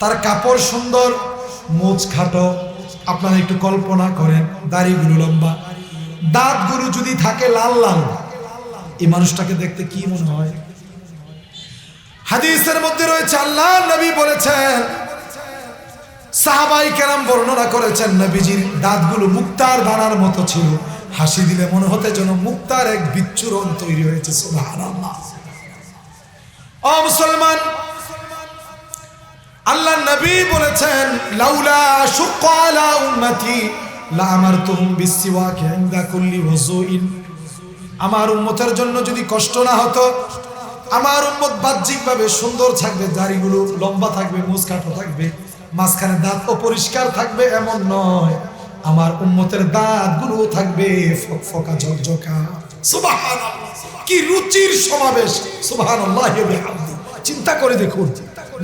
তার কাপড় সুন্দর, মুছ খাটো। আপনারা একটু কল্পনা করেন, দাড়িগুলো লম্বা, দাঁতগুলো যদি থাকে লাল লাল, এই মানুষটাকে দেখতে কি মনে হয়? হাদিসের মধ্যে রয়েছে, আল্লাহ নবী বলেছেন, সাহাবাই কেরাম বর্ণনা করেছেন, নবীজির দাঁতগুলো মুক্তার দানার মতো ছিল। হাসি দিলে মনে হতে যেন মুক্তার এক বিচ্ছুরণ তৈরি হয়েছে। সুবহানাল্লাহ। ও মুসলমান, আল্লাহ নবী বলেছেন, লাউলা শুক্কা আলা উম্মতি লা আমারতুহুম বিসওয়াক ইনদা কুল্লি ওযুইন। আমার উম্মতের জন্য যদি কষ্ট না হতো, আমার উম্মত বাহ্যিকভাবে সুন্দর থাকবে, দাড়িগুলো লম্বা থাকবে, মুছ কাটো থাকবে, মাঝখানে দাঁত অপরিষ্কার থাকবে এমন নয়, আমার উম্মতের দাঁতগুলো থাকবে ফকফকা ঝকঝকা। সুবহানাল্লাহ, কি রুচির সমাবেশ! সুবহানাল্লাহি ওয়া বিহামদিহি। চিন্তা করে দেখুন,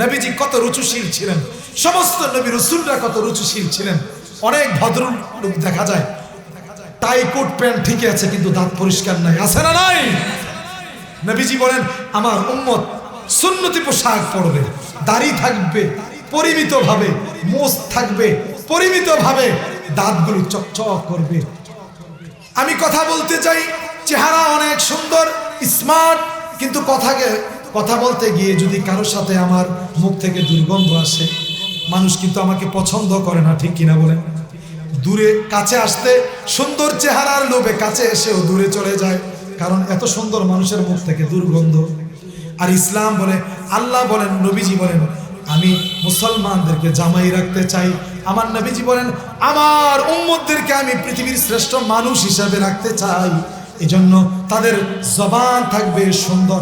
নবীজি কত রুচিশীল ছিলেন, সমস্ত নবী রাসূলরা কত রুচিশীল ছিলেন। অনেক ভদ্র লোক দেখা যায়, টাই কোট প্যান্ট ঠিক আছে কিন্তু দাঁত পরিষ্কার নাই, আছে না নাই? নবীজি বলেন, আমার উম্মত সুন্নতি পোশাক পরবে, দাড়ি থাকবে পরিমিতভাবে, মুছ থাকবে পরিমিতভাবে, দাঁতগুলো চকচক করবে। আমি কথা বলতে চাই, চেহারা অনেক সুন্দর, স্মার্ট, কিন্তু কথা বলতে গিয়ে যদি কারোর সাথে আমার মুখ থেকে দুর্গন্ধ আসে, মানুষ কিন্তু আমাকে পছন্দ করে না, ঠিক কিনা বলেন? দূরে কাছে আসতে, সুন্দর চেহারার লোভে কাছে এসেও দূরে চলে যায়, কারণ এত সুন্দর মানুষের মুখ থেকে দুর্গন্ধ। আর ইসলাম বলে, আল্লাহ বলেন, নবীজি বলেন, আমি মুসলমানদেরকে জামাই রাখতে চাই। আমার নবীজি বলেন, আমার উম্মতদেরকে আমি পৃথিবীর শ্রেষ্ঠ মানুষ হিসাবে রাখতে চাই। এজন্য তাদের জবান থাকবে সুন্দর,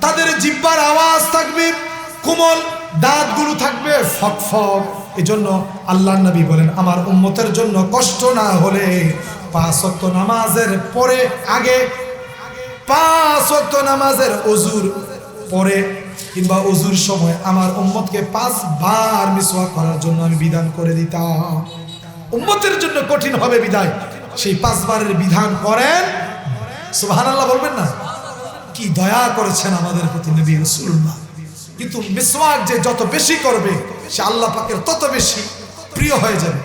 তাদের জিহ্বার আওয়াজ থাকবে কোমল, দাঁতগুলো থাকবে ফকফক। এজন্য আল্লাহর নবী বলেন, আমার উম্মতের জন্য কষ্ট না হলে 5 ওয়াক্ত নামাজের পরে, আগে 5 ওয়াক্ত নামাজের ওযুর পরে কিংবা ওযুর সময় আমার উম্মতকে 5 বার মিসওয়াক করার জন্য আমি বিধান করে দিতাম। উম্মতের জন্য কঠিন হবে বিধায় সেই 5 বারের বিধান করেন। সুবহানাল্লাহ বলবেন না? কি দয়া করেছেন আমাদের প্রতি নবী রাসূলুল্লাহ। কিন্তু মিসওয়াক যে যত বেশি করবে, সে আল্লাহ পাকের তত বেশি প্রিয় হয়ে যাবে।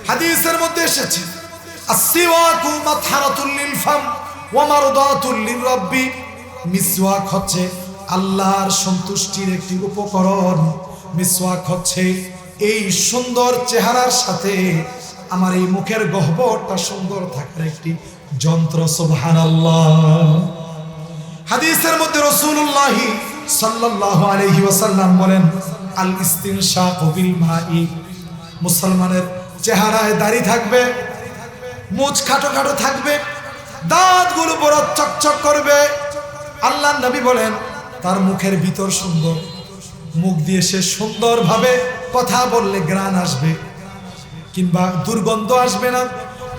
হাদিসের মধ্যে এসেছে, আসসিওয়াকু মাতহারাতুল লিল ফাম ওয়া মারদাতুল লিরাব্বি। মিসওয়াক হচ্ছে আল্লাহর সন্তুষ্টির একটি উপকরণ। মিসওয়াক হচ্ছে এই সুন্দর চেহারার সাথে আমার এই মুখের গহ্বরটা সুন্দর থাকার একটি যন্ত্র। সুবহানাল্লাহ। হাদিসের মধ্যে রাসূলুল্লাহ সাল্লাল্লাহু আলাইহি ওয়াসাল্লাম বলেন, আল ইস্তিনশাকু বিল মাই। মুসলমানের চেহারায় দাড়ি থাকবে, মুছ খাটো খাটো থাকবে, দাঁতগুলো বড় চকচক করবে। আল্লাহর নবী বলেন, তার মুখের ভিতর সুন্দর, মুখ দিয়ে সে সুন্দরভাবে কথা বললে ঘ্রাণ আসবে কিংবা দুর্গন্ধ আসবে না,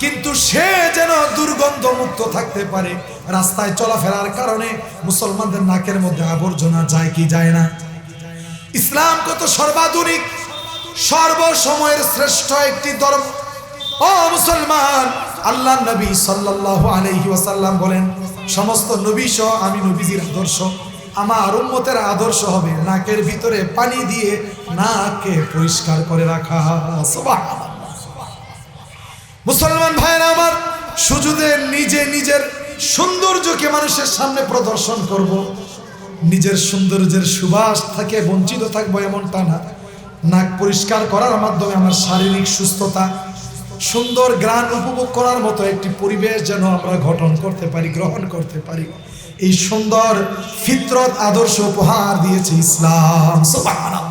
কিন্তু সে যেন দুর্গন্ধ মুক্ত থাকতে পারে। রাস্তায় চলাফেরার কারণে মুসলমানদের নাকের মধ্যে আবর্জনা যায় কি যায় না? ইসলাম কত সর্বাধুনিক, সর্বসময়ের শ্রেষ্ঠ একটি ধর্ম। ও মুসলমান, আল্লাহর নবী সাল্লাল্লাহু আলাইহি ওয়াসাল্লাম বলেন, সমস্ত নবী সহ আমি নবীজির আদর্শ, আমার উম্মতের আদর্শ হবে নাকের ভিতরে পানি দিয়ে নাককে পরিষ্কার করে রাখা। সুবহানাল্লাহ। মুসলমান ভাইরা আমার, সুজুদে নিজে নিজের সৌন্দর্যকে মানুষের সামনে প্রদর্শন করব, নিজের সৌন্দর্যের সুবাস থেকে বঞ্চিত থাকবো এমনটা না। নাক পরিষ্কার করার মাধ্যমে আমার শারীরিক সুস্থতা, সুন্দর ঘ্রাণ উপভোগ করার মতো একটি পরিবেশ যেন আমরা গঠন করতে পারি, গ্রহণ করতে পারি। এই সুন্দর ফিতরত আদর্শ উপহার দিয়েছে ইসলাম। সুবহানাল্লাহ।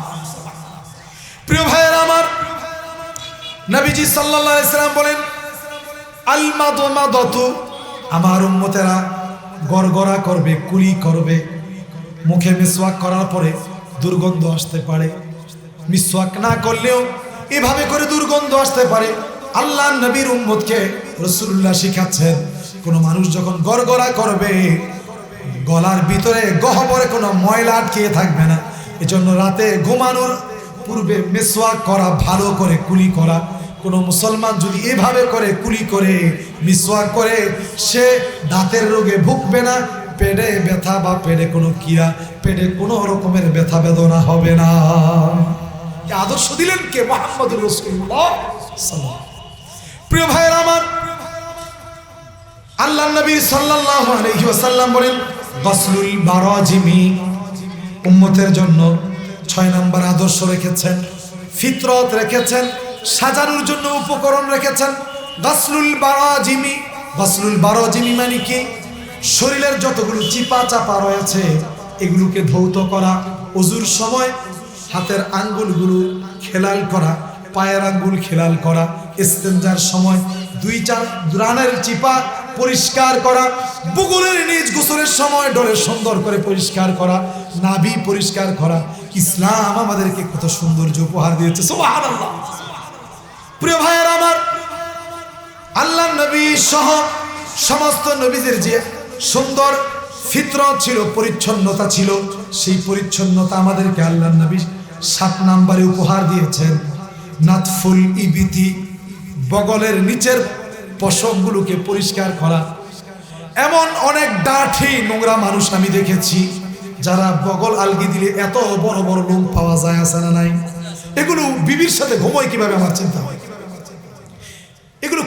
প্রিয় ভাইয়েরা আমার, নবীজি সাল্লাল্লাহু আলাইহি সাল্লাম বলেন, আল মাদমাদাতু, আমার উম্মতেরা গড়গড়া করবে, কুলি করবে। মুখে মিসওয়াক করার পরে দুর্গন্ধ আসতে পারে, মিসওয়াক না করলেও এভাবে করে দুর্গন্ধ আসতে পারে। আল্লাহ নবীর উম্মতকে রাসূলুল্লাহ শিখাচ্ছেন, কোনো মানুষ যখন গড়গড়া করবে, গলার ভিতরে গহ্বরে কোনো ময়লা আটকে থাকবে না। এজন্য রাতে ঘুমানোর পূর্বে মিসওয়াক করা, ভালো করে কুলি করা। কোনো মুসলমান যদি এভাবে করে কুলি করে মিসওয়াক করে, সে দাঁতের রোগে ভুগবে না, পেটে ব্যথা বা পেটে কোনো কিরা, পেটে কোনো রকমের ব্যথা বেদনা হবে না। আদর্শ দিলেন কে? মুহাম্মদুর রাসূলুল্লাহ সাল্লাল্লাহু। প্রিয় ভাইয়েরা আমার, আল্লাহর নবী সাল্লাল্লাহু আলাইহি ওয়াসাল্লাম বলেন গসলুল বারাজিমি, উম্মতের জন্য 6 নম্বর আদর্শ রেখেছেন, ফিতরত রেখেছেন, সাজানোর জন্য উপকরণ রেখেছেন। গসলুল বারাজিমি, গসলুল বারাজিমি মানে কি? শরীরের যতগুলো চিপা চাপা রয়েছে এগুলোকে ধৌত করা, ওযুর সময় হাতের আঙ্গুলগুলো খেলাল করা, পায়ের আঙ্গুল খেলাল করা, ইস্তেঞ্জার সময় 2-4 রানের চিপা পরিষ্কার করা, বুগুলের নিজ গোসলের সময় ডলে সুন্দর করে পরিষ্কার করা, নাভি পরিষ্কার করা। ইসলাম আমাদেরকে কত সৌন্দর্য উপহার দিয়েছে, সুবহানাল্লাহ। প্রিয় ভাইয়েরা আমার, আল্লাহ নবী সহ সমস্ত নবীদের যে সুন্দর ফিতরত ছিল, পরিচ্ছন্নতা ছিল, সেই পরিচ্ছন্নতা আমাদেরকে আল্লাহ নবী 7 নম্বরে উপহার দিয়েছেন। নাতফুল ইবিতি, বগলের নিচের পশমগুলোকে পরিষ্কার করা। এমন অনেক ডাঠি নোংরা মানুষ আমি দেখেছি যারা বগল আলগি দিলে এত বড় বড় লোম পাওয়া যায়, আছে না নাই? এগুলো বিবির সাথে ঘুমায় কিভাবে, আমার চিন্তা হয়। এগুলো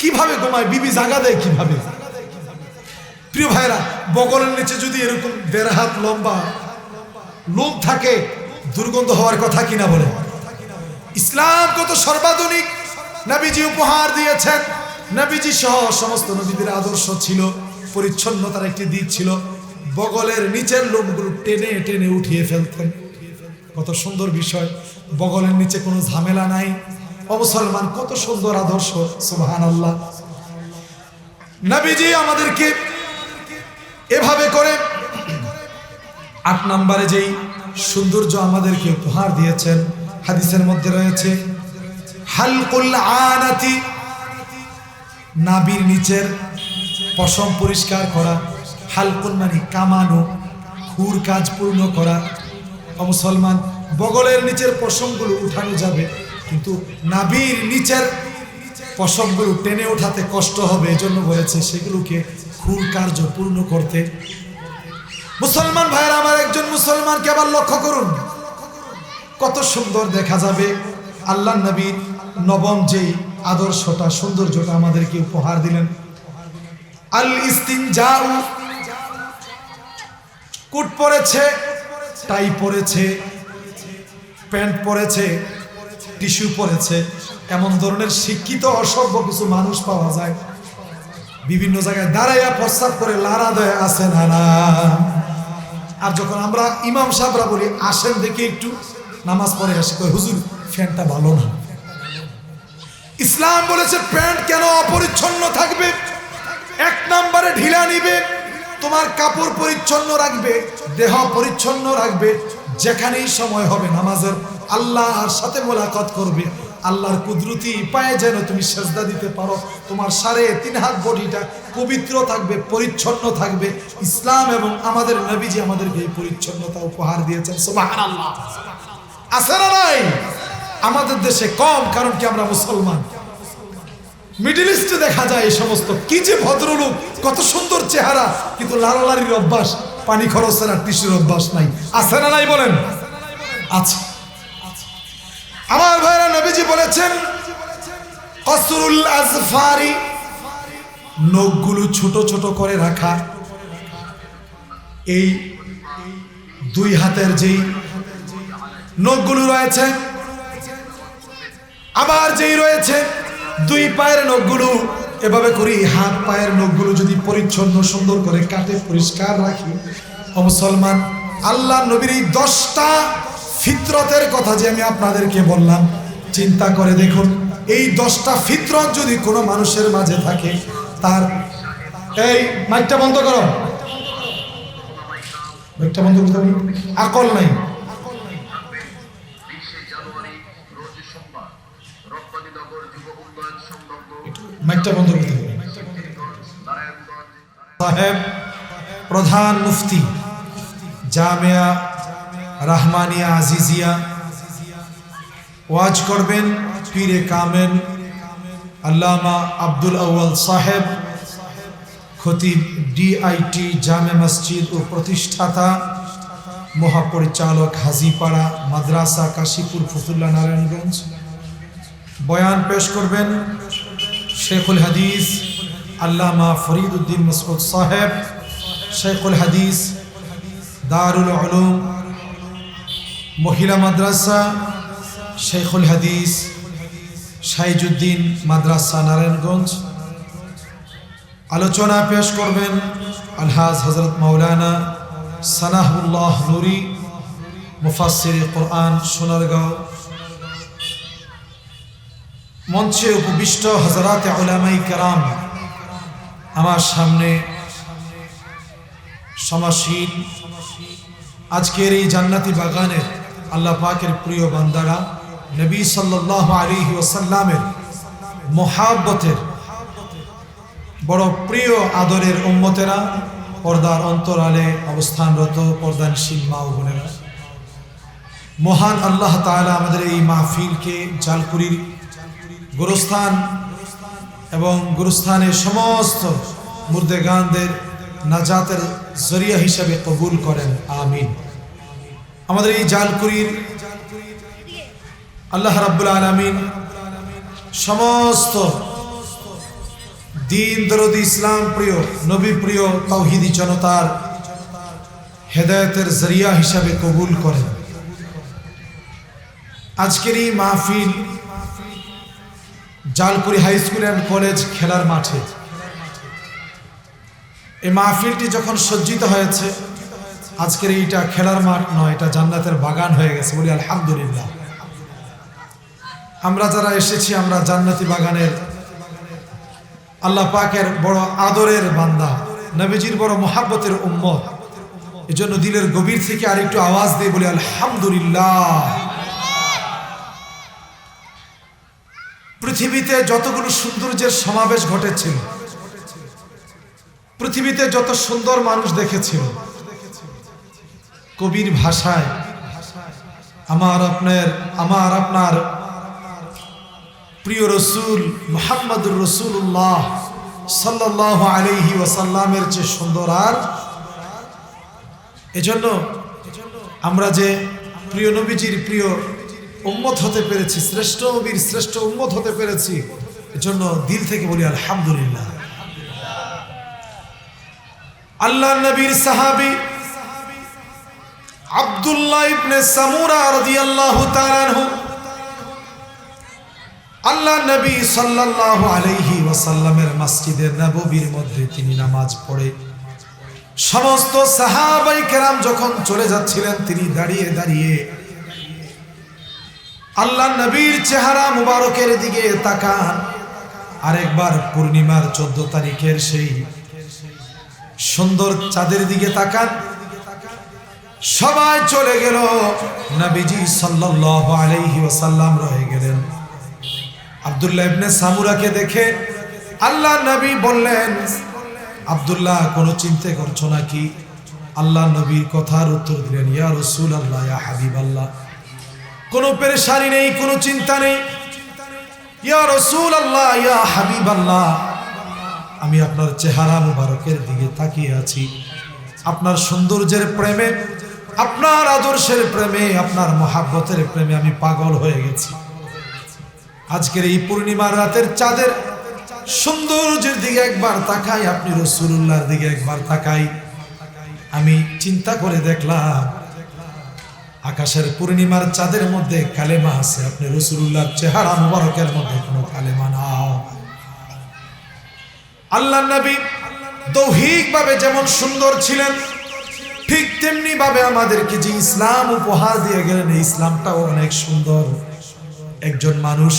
কিভাবে ঘুমায়, বিবি জাগা দেয় কিভাবে? প্রিয় ভাইরা, বগলের নিচে যদি এরকম 1.5 হাত লম্বা লোম থাকে, দুর্গন্ধ হওয়ার কথা কিনা বলে? ইসলাম কত সর্বাধুনিক নবীজি উপহার দিয়েছেন। নবীজি সহ সমস্ত নবীদের আদর্শ ছিল পরিচ্ছন্নতার একটি দিক ছিল, বগলের নিচের লোমগুলো টেনে টেনে উঠিয়ে ফেলতেন। কত সুন্দর বিষয়, বগলের নিচে কোনো ঝামেলা নাই। ও মুসলমান, কত সুন্দর আদর্শ, সুবহানাল্লাহ। নবীজি আমাদেরকে এভাবে করে 8 নম্বরে যেই সৌন্দর্য আমাদেরকে উপহার দিয়েছেন, হাদিসের মধ্যে রয়েছে হালকুল আনাতি, নাভির নিচের পশম পরিষ্কার করা। হালকুল মানে কামানো, খুর কাজ পূর্ণ করা। ও মুসলমান, বগলের নিচের পশমগুলো উঠানো যাবে, কিন্তু নাভির নিচের পশমগুলো টেনে ওঠাতে কষ্ট হবে, এজন্য বলেছে সেগুলোকে খুর কার্য পূর্ণ করতে। মুসলমান ভাইয়েরা আমার, একজন মুসলমানকে আবার লক্ষ্য করুন, কত সুন্দর দেখা যাবে। আল্লাহ নবীর নবম যেই আদর্শটা, সৌন্দর্যটা আমাদেরকে উপহার দিলেন, আল ইস্তিনজাউ। কোট পরেছে, টাই পরেছে, প্যান্ট পরেছে, টিস্যু পরেছে, এমন ধরনের শিক্ষিত অসভ্য কিছু মানুষ পাওয়া যায়, বিভিন্ন জায়গায় দাঁড়াইয়া প্রস্তাব করে লারা দেয়, আছে না না? আর যখন আমরা ইমাম সাহেবরা বলি আসেন দেখি একটু নামাজ পড়ে আসে, কই হুজুর ফ্যানটা ভালো না। ইসলাম বলেছে প্যান্ট কেন অপরিচ্ছন্ন থাকবে? 1 নম্বরে ঢিলা নিবে, তোমার কাপড় পরিচ্ছন্ন রাখবে, দেহ পরিচ্ছন্ন রাখবে। যেখানেই সময় হবে নামাজের, আল্লাহর সাথে মোলাকাত করবে, আল্লাহর কুদরতি পায়ে যেন তুমি সেজদা দিতে পারো, তোমার 3.5 হাত বডিটা পবিত্র থাকবে, পরিচ্ছন্ন থাকবে। ইসলাম এবং আমাদের নবীজি আমাদেরকে এই পরিচ্ছন্নতা উপহার দিয়েছেন, সুবহানাল্লাহ। আছে না নাই? আমাদের দেশে কম, কারণ কি আমরা মুসলমান। মিডল ইস্টে দেখা যায় এই সমস্ত, কি যে ভদ্রলোক, কত সুন্দর চেহারা, কিন্তু লালালারির অভ্যাস, পানি খরচের আর টিস্যুর অভ্যাস নাই। আছে না নাই বলেন? আছে। আমার ভাইরা, নবীজি বলেছেন কসরুল আজফারি, নখগুলো ছোট ছোট করে রাখা। এই 2 হাতের যেই নখগুলো রয়েছে, আবার যেই রয়েছে 2 পায়ের নখগুলো, এভাবে করি হাত পায়ের নখগুলো যদি পরিচ্ছন্ন সুন্দর করে কাটে পরিষ্কার রাখি। ও মুসলমান, আল্লাহ নবীর এই 10টা ফিতরতের কথা যে আমি আপনাদেরকে বললাম, চিন্তা করে দেখুন, এই 10টা ফিতরত যদি কোনো মানুষের মাঝে থাকে, তার এই মাইকটা বন্ধ করো, মাইকটা বন্ধ করতে হবে, আকল নাই। মাইকটা বন্ধ করতে হবে। সাহেব প্রধান মুফতি জামিয়া রাহমানিয়া আজিজিয়া ওয়াজ করবেন পীরে কামেল আল্লামা আব্দুল আউয়াল সাহেব, খতিব ডিআইটি জামে মসজিদ ও প্রতিষ্ঠাতা মহাপরিচালক হাজীপাড়া মাদ্রাসা কাশীপুর ফতুল্লা নারায়ণগঞ্জ। বয়ান পেশ করবেন শেখুল হাদিস আল্লামা ফরিদউদ্দিন মাসউদ সাহেব, শেখুল হাদিস দারুল উলুম মহিলা মাদ্রাসা, শেখুল হাদিস সাইজুদ্দিন মাদ্রাসা নারায়ণগঞ্জ। আলোচনা পেশ করবেন আলহাজ হযরত মাওলানা সানাহুল্লাহ নুরি, মুফাসসির কোরআন সোনারগাঁও। মঞ্চে উপবিষ্ট হযরত উলামায়ে কেরাম, আমার সামনে সমাসীন আজকের এই জান্নাতি বাগানে আল্লাহ পাকের প্রিয় বান্দারা, নবী সাল্লাল্লাহু আলাইহি ওয়াসাল্লামের মুহাব্বতের বড় প্রিয় আদরের উম্মতেরা, পর্দার অন্তরালে অবস্থানরত পর্দানশীল মা ও বোনেরা, মহান আল্লাহ তাআলা আমাদের এই মাহফিলকে জালকুড়ির গোরস্থান এবং গোরস্থানের সমস্ত মুর্দেগানদের নাজাতের জরিয়া হিসাবে কবুল করেন, আমিন। আমাদের এই জালকুড়ির আল্লাহ রাব্বুল আলামিন সমস্ত দিন দরদি ইসলাম প্রিয় নবী প্রিয় তাওহীদি জনতার হেদায়েতের জরিয়া হিসাবে কবুল করেন। আজকের এই মাহফিল Jalkuri high school and college খেলার মাঠে। এই মাহফিলটি যখন সজ্জিত হয়েছে, আজকের এইটা খেলার মাঠ নয়, এটা জান্নাতের বাগান হয়ে গেছে, বলি আলহামদুলিল্লাহ। আমরা যারা এসেছি, আমরা জান্নাতি বাগানের আল্লাহ পাকের বড় আদরের বান্দা, নবীজির বড় মুহাব্বতের উম্মত। এজন্য দিলের গভীর থেকে আরেকটু আওয়াজ দিয়ে বলি আলহামদুলিল্লাহ। পৃথিবীতে যতগুলো সৌন্দর্যের সমাবেশ ঘটেছিল, পৃথিবীতে যত সুন্দর মানুষ দেখেছিল, কবির ভাষায় আমার আপনার প্রিয় রসুল মুহাম্মদুর রাসূলুল্লাহ সাল্লাল্লাহু আলাইহি ওয়াসাল্লামের চেয়ে সুন্দর আর। এজন্য আমরা যে প্রিয় নবীজির প্রিয় উম্মত হতে পেরেছি, শ্রেষ্ঠ নবীর শ্রেষ্ঠ উম্মত হতে পেরেছি, এজন্য দিল থেকে বলি আলহামদুলিল্লাহ। আল্লাহ নবীর সাহাবী আব্দুল্লাহ ইবনে সামুরা রাদিয়াল্লাহু তাআলা আনহু, আল্লাহ নবী সাল্লাল্লাহু আলাইহি ওয়াসাল্লামের মসজিদে নববীর মধ্যে তিনি নামাজ পড়ে সমস্ত সাহাবায়ে কেরাম যখন চলে যাচ্ছিলেন, তিনি দাঁড়িয়ে দাঁড়িয়ে আল্লাহ নবীর চেহারা মুবারকের দিকে তাকান। আরেকবার পূর্ণিমার 14 তারিখের সেই সুন্দর চাঁদের দিকে তাকান। সবাই চলে গেল, নবীজি সাল্লাল্লাহু আলাইহি ওয়াসাল্লাম রয়ে গেলেন। আব্দুল্লাহ ইবনে সামুরাকে দেখে আল্লাহ নবী বললেন, আব্দুল্লাহ কোনো চিন্তা করছো নাকি? আল্লাহ নবীর কথার উত্তর দিলেন, ইয়া রাসূলুল্লাহ, ইয়া হাবিবাল্লাহ, কোনো পেরেশানি নেই, কোনো চিন্তা নেই। ইয়া রাসূলুল্লাহ, ইয়া হাবিবাল্লাহ, আমি আপনার চেহারা মুবারকের দিকে তাকিয়ে আছি। আপনার সৌন্দর্যের প্রেমে, আপনার আদর্শের প্রেমে, আপনার মহাব্বতের প্রেমে আমি পাগল হয়ে গেছি। আজকের এই পূর্ণিমার রাতের চাঁদের সৌন্দর্যের দিকে একবার তাকাই, আপনি রাসূলুল্লাহর দিকে একবার তাকাই, আমি চিন্তা করে দেখলাম আকাশের পূর্ণিমার চাঁদের মধ্যে কালেমা আছে, আপনি রাসূলুল্লাহর চেহারা মুবারকের মধ্যে কোনো কালেমা নাও। আল্লাহ নবী দৈহিকভাবে যেমন সুন্দর ছিলেন, ঠিক তেমনি ভাবে আমাদেরকে যে ইসলাম উপহার দিয়ে গেলেন, এই ইসলামটাও অনেক সুন্দর। একজন মানুষ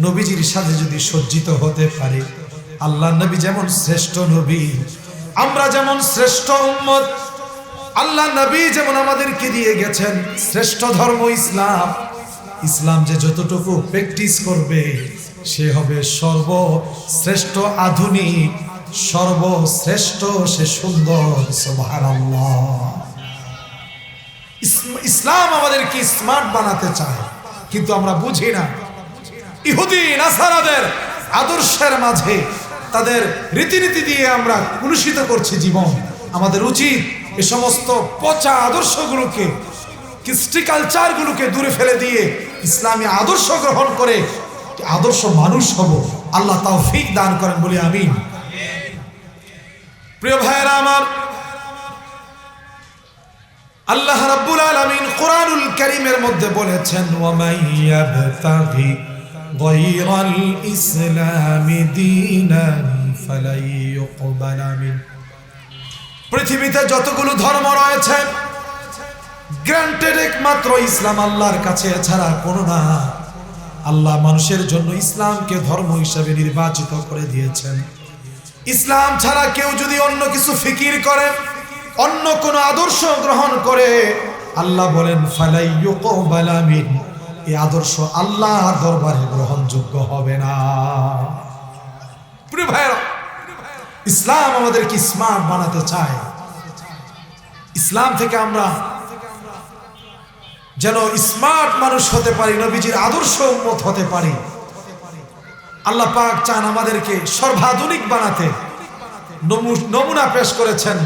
নবীজির সাথে যদি সজ্জিত হতে পারে, আল্লাহ নবী যেমন শ্রেষ্ঠ নবী, আমরা যেমন শ্রেষ্ঠ উম্মত, আল্লাহ নবী যেমন আমাদেরকে দিয়ে গেছেন শ্রেষ্ঠ ধর্ম ইসলাম। ইসলাম যে যতটুকু প্র্যাকটিস করবে, সে হবে সর্বশ্রেষ্ঠ আধুনিক, সর্বশ্রেষ্ঠ, সে সুন্দর। সুবহানাল্লাহ। ইসলাম আমাদেরকে স্মার্ট বানাতে চায়, কিন্তু আমরা বুঝি না। ইহুদি নাসারাদের আদর্শের মাঝে, তাদের রীতিনীতি দিয়ে আমরা কলুষিত করছি জীবন। আমাদের উচিত এ সমস্ত পচা আদর্শগুলোকে, কৃষ্টি কালচারগুলোকে দূরে ফেলে দিয়ে ইসলামী আদর্শ গ্রহণ করে আদর্শ মানুষ হব। আল্লাহ তৌফিক দান করেন বলি আমিন। প্রিয় ভাইরা আমার, আল্লাহ রাব্বুল আলামিন কোরআনুল কারীমের মধ্যে বলেছেন, ওয়া মাইয়াবতাগি গায়রাল ইসলামি দীনান ফালাই ইউকবালা মিন। পৃথিবীতে যতগুলো ধর্ম রয়েছে, গ্রান্টেড একমাত্র ইসলাম আল্লাহর কাছে, এছাড়া কোনো না। আল্লাহ মানুষের জন্য ইসলামকে ধর্ম হিসেবে নির্বাচিত করে দিয়েছেন। ইসলাম ছাড়া কেউ যদি অন্য কিছু ফিকির করে, অন্য কোন আদর্শ গ্রহণ করে, আল্লাহ বলেন ফালাই ইউকবালা মিন, এই আদর্শ আল্লাহর দরবারে গ্রহণযোগ্য হবে না। প্রিয় ভাইরা, ইসলাম আমাদেরকে স্মার্ট বানাতে চায়। ইসলাম থেকে আমরা যেন স্মার্ট মানুষ হতে পারি, নবীজির আদর্শ উম্মত হতে পারি। আল্লাহ পাক চান আমাদেরকে সর্বাধুনিক বানাতে। নমুনা পেশ করেছেন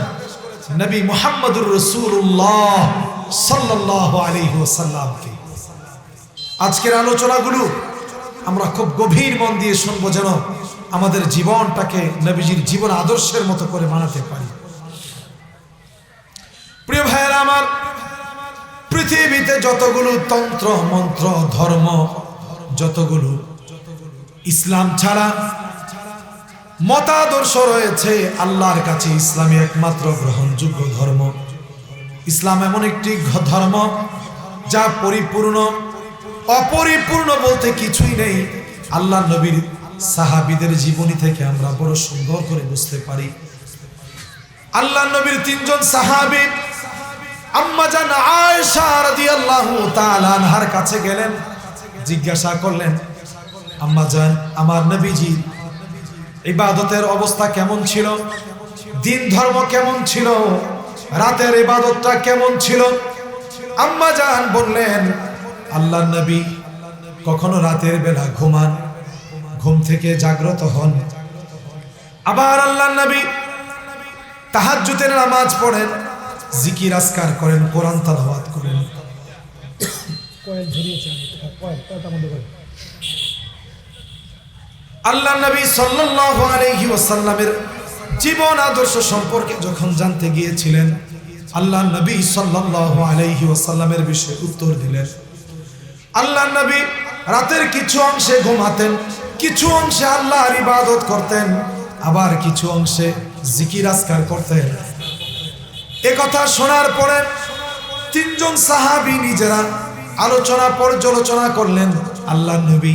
নবী মুহাম্মদুর রাসূলুল্লাহ সাল্লাল্লাহু আলাইহি ওয়াসাল্লামকে। আজকের আলোচনাগুলো আমরা খুব গভীর মন দিয়ে শুনবো, যেন আমাদের জীবনটাকে নবীজির জীবন আদর্শের মতো করে বানাতে পারি। প্রিয় ভাইয়েরা আমার, পৃথিবীতে যতগুলো তন্ত্র মন্ত্র ধর্ম, যতগুলো ইসলাম ছাড়া মতাদর্শ রয়েছে, আল্লাহর কাছে ইসলামই একমাত্র গ্রহণযোগ্য ধর্ম। ইসলাম এমন একটি ধর্ম যা পরিপূর্ণ, অপরিপূর্ণ বলতে কিছুই নেই। আল্লাহ নবীর সাহাবীদের জীবনী থেকে আমরা বড় সুন্দর করে বুঝতে পারি। আল্লাহ নবীর তিনজন সাহাবী আম্মা জান আয়েশা রাদিয়াল্লাহু তাআলা আনহার কাছে গেলেন, জিজ্ঞাসা করলেন, আম্মা জান, আমার নবীজি ইবাদতের অবস্থা কেমন ছিল, দিন ধর্ম কেমন ছিল, রাতের ইবাদতটা কেমন ছিল? আম্মা জান বললেন, আল্লাহর নবী কখনো রাতের বেলা ঘুমান, ঘুম থেকে জাগ্রত হন। আবার আল্লাহর নবী তাহাজ্জুদের নামাজ পড়েন, জিকির আজকার করেন, কোরআন তেলাওয়াত করেন। আল্লাহর নবী সাল্লাল্লাহু আলাইহি ওয়াসাল্লামের জীবন আদর্শ সম্পর্কে যখন জানতে গিয়েছিলেন, আল্লাহর নবী সাল্লাল্লাহু আলাইহি ওয়াসাল্লামের বিষয়ে উত্তর দিলেন। আল্লাহর নবী রাতের কিছু অংশে ঘুমাতেন, কিছু অংশে আল্লাহর ইবাদত করতেন, আবার কিছু অংশে জিকির আজকার করতেন। এ কথা শোনার পরে তিনজন সাহাবী নিজেরা আলোচনা পর্যালোচনা করলেন, আল্লাহর নবী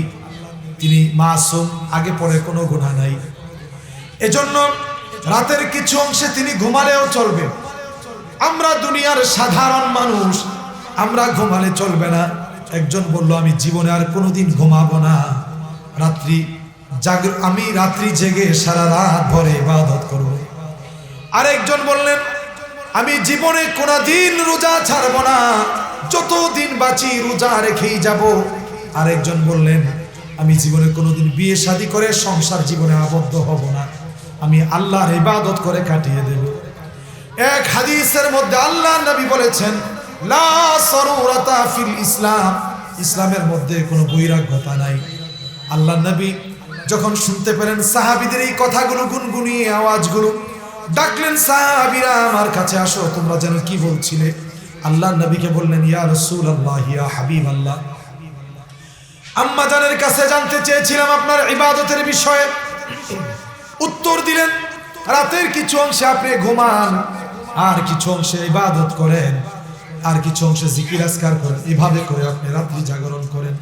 তিনি মাসুম, আগে পরে কোনো গুনাহ নাই, এজন্য রাতের কিছু অংশে তিনি ঘুমালেও চলবে। আমরা দুনিয়ার সাধারণ মানুষ, আমরা ঘুমালে চলবে না। একজন বলল, আমি জীবনে আর কোনোদিন ঘুমাবো না, আমি রাত্রি জেগে সারা রাত ভরে ইবাদত করব। আরেকজন বললেন, আমি জীবনে কোনোদিন রোজা ছাড়বো না, যতদিন বাঁচি রোজা রেখেই যাব। আরেকজন বললেন, আমি জীবনে কোনোদিন বিয়ে শাদী করে সংসার জীবনে আবদ্ধ হব না, আমি আল্লাহর ইবাদত করে কাটিয়ে দেব। এক হাদিসের মধ্যে আল্লাহর নবী বলেছেন, লা সরুরাতা ফিল ইসলাম, ইসলামের মধ্যে কোনো বৈরাগ্যতা নাই। আল্লাহর নবী যখন শুনতে পেলেন সাহাবীদের এই কথাগুলো, গুনগুনিয়ে আওয়াজগুলো, ডাকলেন, সাহাবীরা আমার কাছে আসো, তোমরা যেন কি বলছিলে? আল্লাহর নবীকে বললেন, ইয়া রাসূলুল্লাহ, ইয়া হাবিবাল্লাহ, আম্মা জানের কাছে জানতে চেয়েছিলাম আপনার ইবাদতের বিষয়ে। উত্তর দিলেন, রাতের কিছু অংশে আপনি ঘুমান, আর কিছু অংশে ইবাদত করেন, আর কিছু অংশে জিকির আজকার করেন। এভাবে করে আপনি রাত্রি জাগরণ করেন,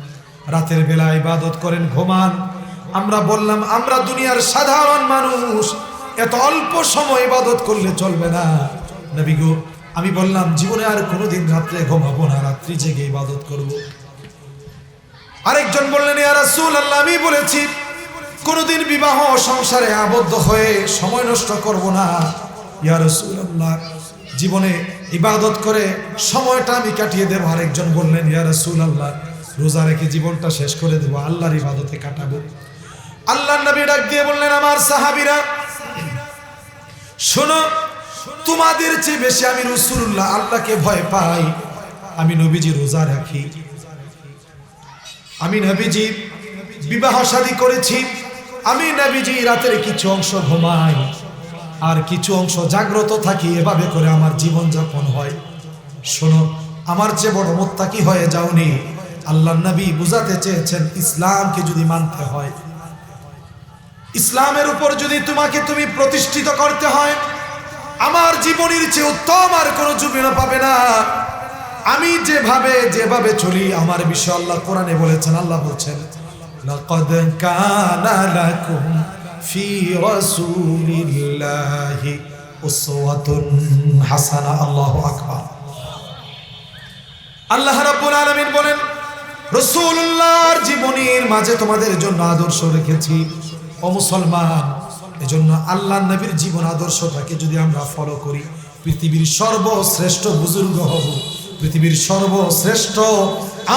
রাতের বেলা ইবাদত করেন, ঘুমান। আমরা বললাম, আমরা দুনিয়ার সাধারণ মানুষ, এত অল্প সময় ইবাদত করলে চলবে না। নবী গো, আমি বললাম, জীবনে আর কোনোদিন রাত্রে ঘুমাবো না, রাত্রি জেগে ইবাদত করব। আরেকজন বললেন, ইয়া রাসূলুল্লাহ, আমি বলেছি কোনোদিন বিবাহ সংসারে আবদ্ধ হয়ে সময় নষ্ট করব না। ইয়া রাসূলুল্লাহ, জীবনে ইবাদত করে সময়টা আমি কাটিয়ে দেব। আরেকজন বললেন, ইয়া রাসূলুল্লাহ, রোজা রেখে জীবনটা শেষ করে দেব, আল্লাহর ইবাদতে কাটাবো। আল্লাহর নবী ডাক দিয়ে বললেন, আমার সাহাবীরা শোনো, তোমাদের চেয়ে বেশি আমি রাসূলুল্লাহ আল্লাহকে ভয় পাই। আমি নবীজি রোজা রাখি, আমি নবীজি বিবাহ শাদী করেছি, আমি নবীজি রাতের কিছু অংশ ঘুমাই আর কিছু অংশ জাগ্রত থাকি, এভাবে করে আমার জীবন যাপন হয়। শোনো, আমার চেয়ে বড় মুত্তাকি হয়ে যাওনি। আল্লাহর নবী বুঝাতে চেয়েছেন, ইসলামকে যদি মানতে হয়, ইসলামের উপর যদি তুমি প্রতিষ্ঠিত করতে হয়, আমার জীবনের চেয়ে উত্তম আর কোনো জীবন পাবে না। আমি যেভাবে চলি, আমার বিষয় আল্লাহ কোরআনে বলেছেন, আল্লাহ বলছেন, লাকাদ কানা লাকুম ফি রাসূলিল্লাহি উসওয়াতুন হাসানাহ। আল্লাহু আকবার। আল্লাহ রাব্বুল আলামিন বলেন, রাসূলুল্লাহর জীবনের মাঝে তোমাদের জন্য আদর্শ রেখেছি। ও মুসলমান, এজন্য আল্লাহর নবীর জীবন আদর্শটাকে যদি আমরা ফলো করি, পৃথিবীর সর্বশ্রেষ্ঠ বুজুর্গ হব, পৃথিবীর সর্বশ্রেষ্ঠ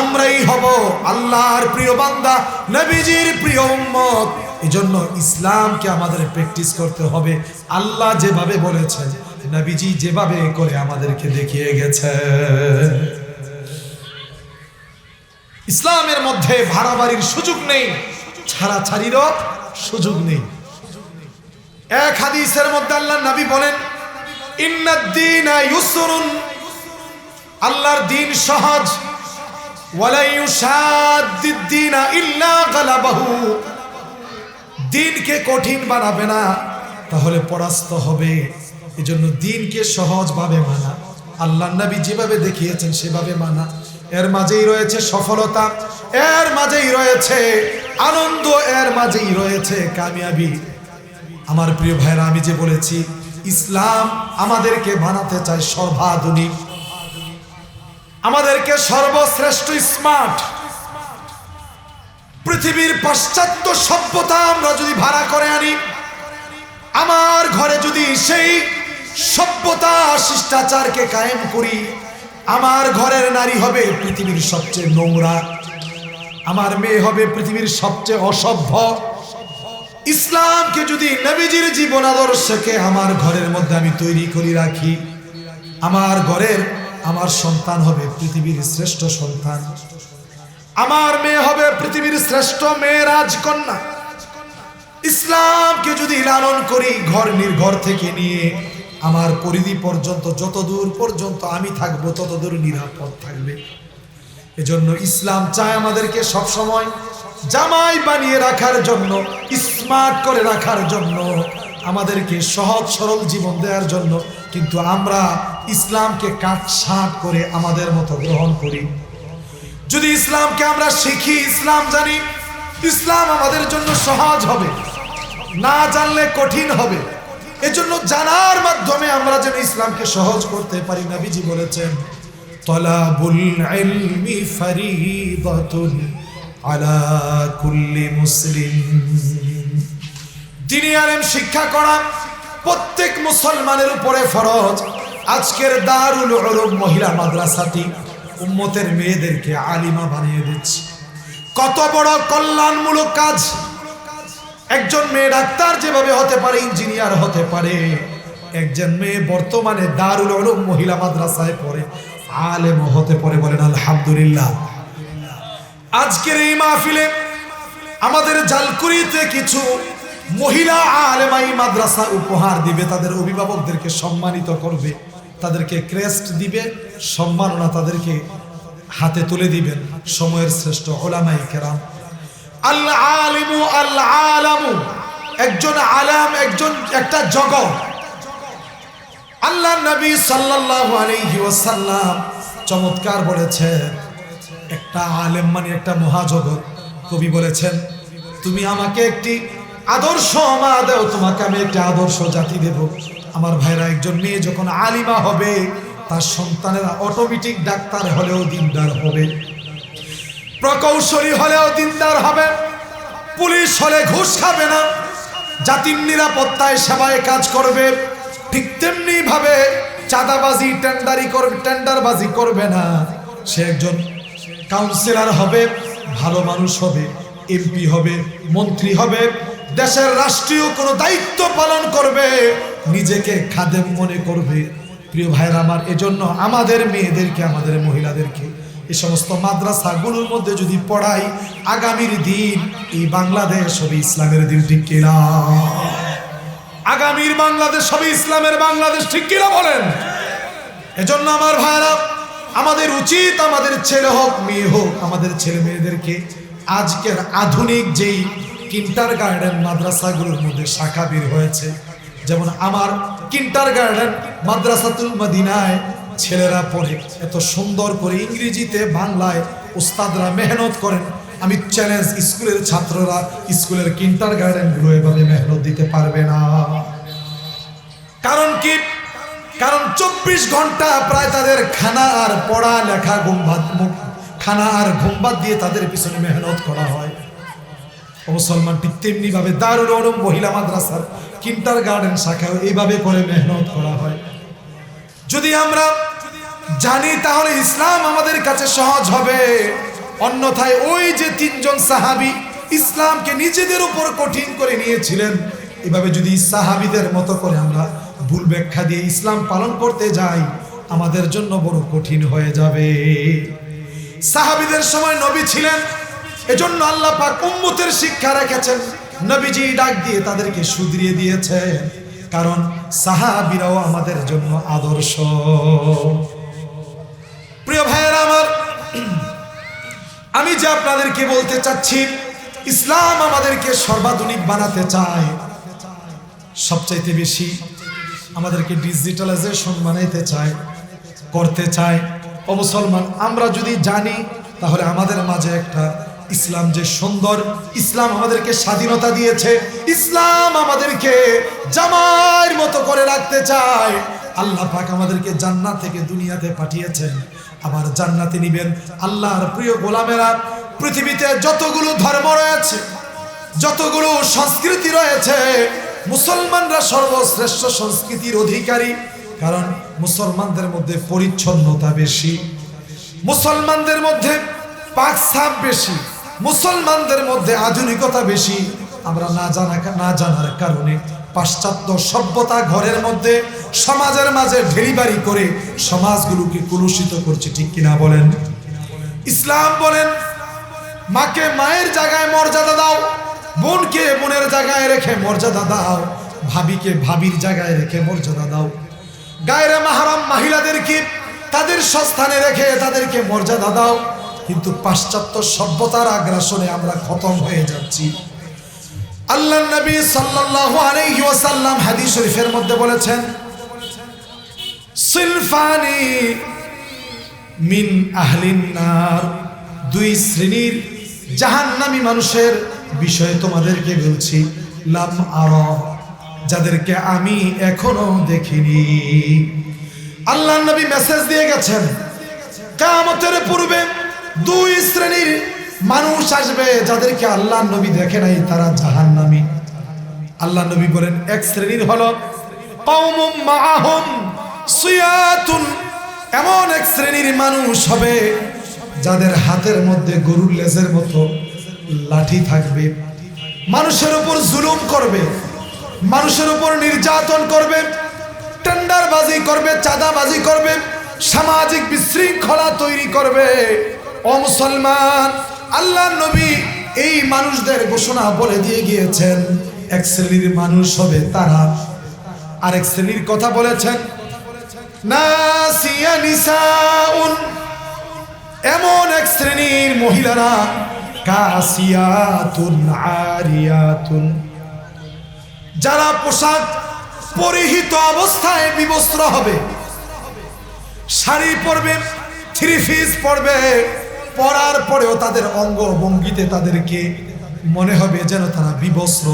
আমরাই হব, আল্লাহর প্রিয় বান্দা, নবীজির প্রিয় উম্মত। এজন্য ইসলামকে আমাদের প্র্যাকটিস করতে হবে আল্লাহ যেভাবে বলেছেন, নবীজি যেভাবে করে আমাদেরকে দেখিয়ে গেছে। ইসলামের মধ্যে ভাড়াবাড়ির সুযোগ নেই, ছাড়াছাড়িরও সুযোগ নেই। এক হাদিসের মধ্যে আল্লাহর নবী বলেন, ইন্নাদ-দীনা ইউসরুন, আল্লাহর দ্বীন সহজ, ওয়ালা ইউশাদ্দিদ-দীনা ইল্লা গালাবাহু, দ্বীনকে কঠিন বানাবে না, তাহলে পরাস্ত হবে। এজন্য দ্বীনকে সহজভাবে মানা, আল্লাহর নবী যেভাবে দেখিয়েছেন সেভাবে মানা, এর মাঝেই রয়েছে সফলতা, এর মাঝেই রয়েছে আনন্দ, এর মাঝেই রয়েছে কামিয়াবি। আমার প্রিয় ভাইরা, আমি যে বলেছি, ইসলাম আমাদেরকে বানাতে চায় সর্বাধুনিক, আমাদেরকে সর্বশ্রেষ্ঠ স্মার্ট। পৃথিবীর পাশ্চাত্য সভ্যতা আমরা যদি ভাড়া করে আনি, আমার ঘরে যদি সেই সভ্যতা শিষ্টাচারকে কায়েম করি, আমার ঘরের নারী হবে পৃথিবীর সবচেয়ে নোংরা, আমার মেয়ে হবে পৃথিবীর সবচেয়ে অসভ্য। ইসলামকে যদি নবীজির জীবন আদর্শকে আমার ঘরের মধ্যে আমি তৈরি করে রাখি, আমার ঘরের আমার সন্তান হবে পৃথিবীর শ্রেষ্ঠ সন্তান, আমার মেয়ে হবে পৃথিবীর শ্রেষ্ঠ মেয়ে, রাজকন্যা। ইসলামকে যদি লালন করি, ঘর নির্ঘর থেকে নিয়ে আমার পরিধি পর্যন্ত, যত দূর পর্যন্ত আমি থাকবো তত দূর নিরাপদ থাকবে। এজন্য ইসলাম চায় আমাদেরকে সব সময় জামাই বানিয়ে রাখার জন্য, স্মার্ট করে রাখার জন্য, আমাদেরকে সহজ সরল জীবন দেওয়ার জন্য। কিন্তু আমরা ইসলামকে কাটছাঁট করে আমাদের মতো গ্রহণ করি। যদি ইসলামকে আমরা শিখি, ইসলাম জানি, ইসলাম আমাদের জন্য সহজ হবে, না জানলে কঠিন হবে। এজন্য জানার মাধ্যমে আমরা যেন ইসলামকে সহজ করতে পারি। নবীজি বলেছেন, তলাবুল ইলমি ফরিদাতুন আলা কুল্লি মুসলিম, দ্বীনি ইলম শিক্ষা করা প্রত্যেক মুসলমানের উপরে ফরজ। আজকের দারুল উলুম মহিলা মাদ্রাসাটি উম্মতের মেয়েদেরকে আলিমা বানিয়ে দিচ্ছে। কত বড় কল্যাণমূলক কাজ! একজন মেয়ে ডাক্তার যেভাবে হতে পারে, ইঞ্জিনিয়ার হতে পারে, একজন মেয়ে বর্তমানে দারুল উলুম মহিলা মাদ্রাসায় পড়ে, আলেম হতে পারে। বলেন আলহামদুলিল্লাহ। আজকের এই মাহফিলে আমাদের জালকুড়িতে কিছু মহিলা আলেমা এই মাদ্রাসা উপহার দিবে, তাদের অভিভাবকদেরকে সম্মানিত করবে, তাদেরকে ক্রেস্ট দিবে, সম্মাননা তাদেরকে হাতে তুলে দিবেন সময়ের শ্রেষ্ঠ উলামায়ে কেরাম। আল আলিমু আল আলামু, একজন আলাম, একটা জগৎ। আল্লাহ নবী সাল্লাল্লাহু আলাইহি ওয়াসাল্লাম চমৎকার বলেছেন, একটা আলেম মানে একটা মহাজগৎ। কবি বলেছেন, তুমি আমাকে একটি আদর্শ মা দাও, তোমাকে আমি একটা আদর্শ জাতি দেব। আমার ভাইরা, একজন মেয়ে যখন আলিমা হবে, তার সন্তানেরা অটোমেটিক ডাক্তার হলেও দিনদার হবে, প্রকৌশলী হলেও দিনদার হবে, পুলিশ হলে ঘুষ খাবে না, জাতির নিরাপত্তায় সেবায় কাজ করবে। ঠিক তেমনি ভাবে চাঁদাবাজি, টেন্ডারবাজি করবে না। সে একজন কাউন্সিলর হবে, ভালো মানুষ হবে, এমপি হবে, মন্ত্রী হবে, দেশের রাষ্ট্রীয় কোনো দায়িত্ব পালন করবে, নিজেকে খাদেম মনে করবে। প্রিয় ভাইরা আমার, এজন্য আমাদের মেয়েদেরকে, আমাদের মহিলাদেরকে এই সমস্ত মাদ্রাসাগুলোর মধ্যে যদি পড়াই, আগামীর দিন এই বাংলাদেশ হবে ইসলামের দিন, ঠিক কিনা? আগামীর বাংলাদেশ হবে ইসলামের বাংলাদেশ, ঠিক কিনা বলেন? এজন্য আমার ভাইরা, আমাদের উচিত আমাদের ছেলে হোক মেয়ে হোক, আমাদের ছেলে মেয়েদেরকে আজকের আধুনিক যেই কিন্ডারগার্টেন মাদ্রাসাগুলোর মধ্যে শাখা বের হয়েছে, যেমন আমার কিন্ডারগার্টেন মাদ্রাসাতুল মদিনায় ছেলেরা পড়ে, এত সুন্দর করে ইংরেজিতে বাংলায় উস্তাদরা মেহনত করেন। আমি চ্যালেঞ্জ, স্কুলের ছাত্ররা স্কুলের কিন্ডারগার্টেনগুলো এভাবে মেহনত দিতে পারবে না। কারণ কি? কারণ 24 ঘন্টা প্রায় তাদের খানা আর পড়া লেখা খানা আর ঘুম বাদ দিয়ে তাদের পিছনে মেহনত করা হয়। মুসলমান ঠিক তেমনি ভাবে দারুল উলুম মহিলা মাদ্রাসার কিন্ডারগার্টেন শাখায় এইভাবে করে মেহনত করা হয়। যদি আমরা জানি তাহলে ইসলাম আমাদের কাছে সহজ হবে। অন্যথায় ওই যে 3 জন সাহাবী ইসলামকে নিজেদের উপর কঠিন করে নিয়েছিলেন, এভাবে যদি সাহাবীদের মতো করে আমরা ভুল ব্যাখ্যা দিয়ে ইসলাম পালন করতে যাই, আমাদের জন্য বড় কঠিন হয়ে যাবে। সাহাবীদের সময় নবী ছিলেন, এজন্য আল্লাহ পাক উম্মতের শিক্ষা রেখেছেন, নবীজি ডাক দিয়ে তাদেরকে শুধরিয়ে দিয়েছেন, কারণ সাহাবীরাও আমাদের জন্য আদর্শ। প্রিয় ভাইয়েরা আমার, আমি যে আপনাদেরকে বলতে চাচ্ছি, ইসলাম আমাদেরকে সর্বাধুনিক বানাতে চায়, সবচাইতে বেশি আমাদেরকে ডিজিটালাইজেশন বানাইতে চায়, করতে চায়। ও মুসলমান, আমরা যদি জানি তাহলে আমাদের মাঝে একটা ইসলাম যে সুন্দর, ইসলাম আমাদেরকে স্বাধীনতা দিয়েছে, ইসলাম আমাদেরকে জামাইয়ের মতো করে রাখতে চায়। আল্লাহ পাক আমাদেরকে জান্নাত থেকে দুনিয়াতে পাঠিয়েছেন, আবার জান্নাতে নিবেন। আল্লাহর প্রিয় গোলামেরা, পৃথিবীতে যতগুলো ধর্ম রয়েছে, যতগুলো সংস্কৃতি রয়েছে, মুসলমানরা সর্বশ্রেষ্ঠ সংস্কৃতির অধিকারী। কারণ মুসলমানদের মধ্যে পরিচ্ছন্নতা বেশি, মুসলমানদের মধ্যে পাক সাফ বেশি, মুসলমানদের মধ্যে আধুনিকতা বেশি। আমরা না জানার কারণে পাশ্চাত্য সভ্যতা ঘরের মধ্যে, সমাজের মাঝে ডেলিভারি করে সমাজগুলোকে কলুষিত করছে, ঠিক কিনা বলেন? ইসলাম বলেন, মাকে মায়ের জায়গায় মর্যাদা দাও, বোনকে বোনের জায়গায় রেখে মর্যাদা দাও, ভাবিকে ভাবির জায়গায় রেখে মর্যাদা দাও, গায়রে মাহরাম মহিলাদেরকে তাদের স্থানে রেখে তাদেরকে মর্যাদা দাও। কিন্তু পাশ্চাত্য সভ্যতার আগ্রাসনে আমরা খতম হয়ে যাচ্ছি। আল্লাহর নবী সাল্লাল্লাহু আলাইহি ওয়াসাল্লাম হাদিস শরীফের মধ্যে বলেছেন, সিলফানি মিন আহলিন নার, 2 শ্রেণীর জাহান্নামী মানুষের বিষয়ে তোমাদেরকে বলছি, লাম আরা, যাদেরকে আমি এখনো দেখিনি। আল্লাহর নবী মেসেজ দিয়ে গেছেন, কিয়ামতের পূর্বে 2 শ্রেণীর মানুষ আসবে যাদেরকে আল্লাহর নবী দেখে নাই, তারা জাহান্নামী। আল্লাহর নবী বলেন, 1 শ্রেণীর হলো কওমুম মাআহুম সিয়াতুন, এমন 1 শ্রেণীর মানুষ হবে যাদের হাতের মধ্যে গরুর লেজের মতো লাঠি থাকবে, মানুষের উপর জুলুম করবে, মানুষের উপর নির্যাতন করবে, টেন্ডারবাজি করবে, চাঁদাবাজি করবে, সামাজিক বিশৃঙ্খলা তৈরি করবে। ও মুসলমান, আল্লাহর নবী এই মানুষদের ঘোষণা বলে দিয়ে গিয়েছেন, 1 শ্রেণীর মানুষ হবে তারা। আরেক শ্রেণীর কথা বলেছেন, নাসিয়া নিসাউন, এমন 1 শ্রেণীর মহিলারা, কাসিয়াতুন আরিয়াতুন, যারা পোশাক পরিহিত অবস্থায় বিবস্ত্র হবে, শাড়ি পরবে, 3 পিস পরবে, পরার পরেও তাদের অঙ্গ ভঙ্গিতে তাদেরকে মনে হবে যেন তারা বিবস্ত্র।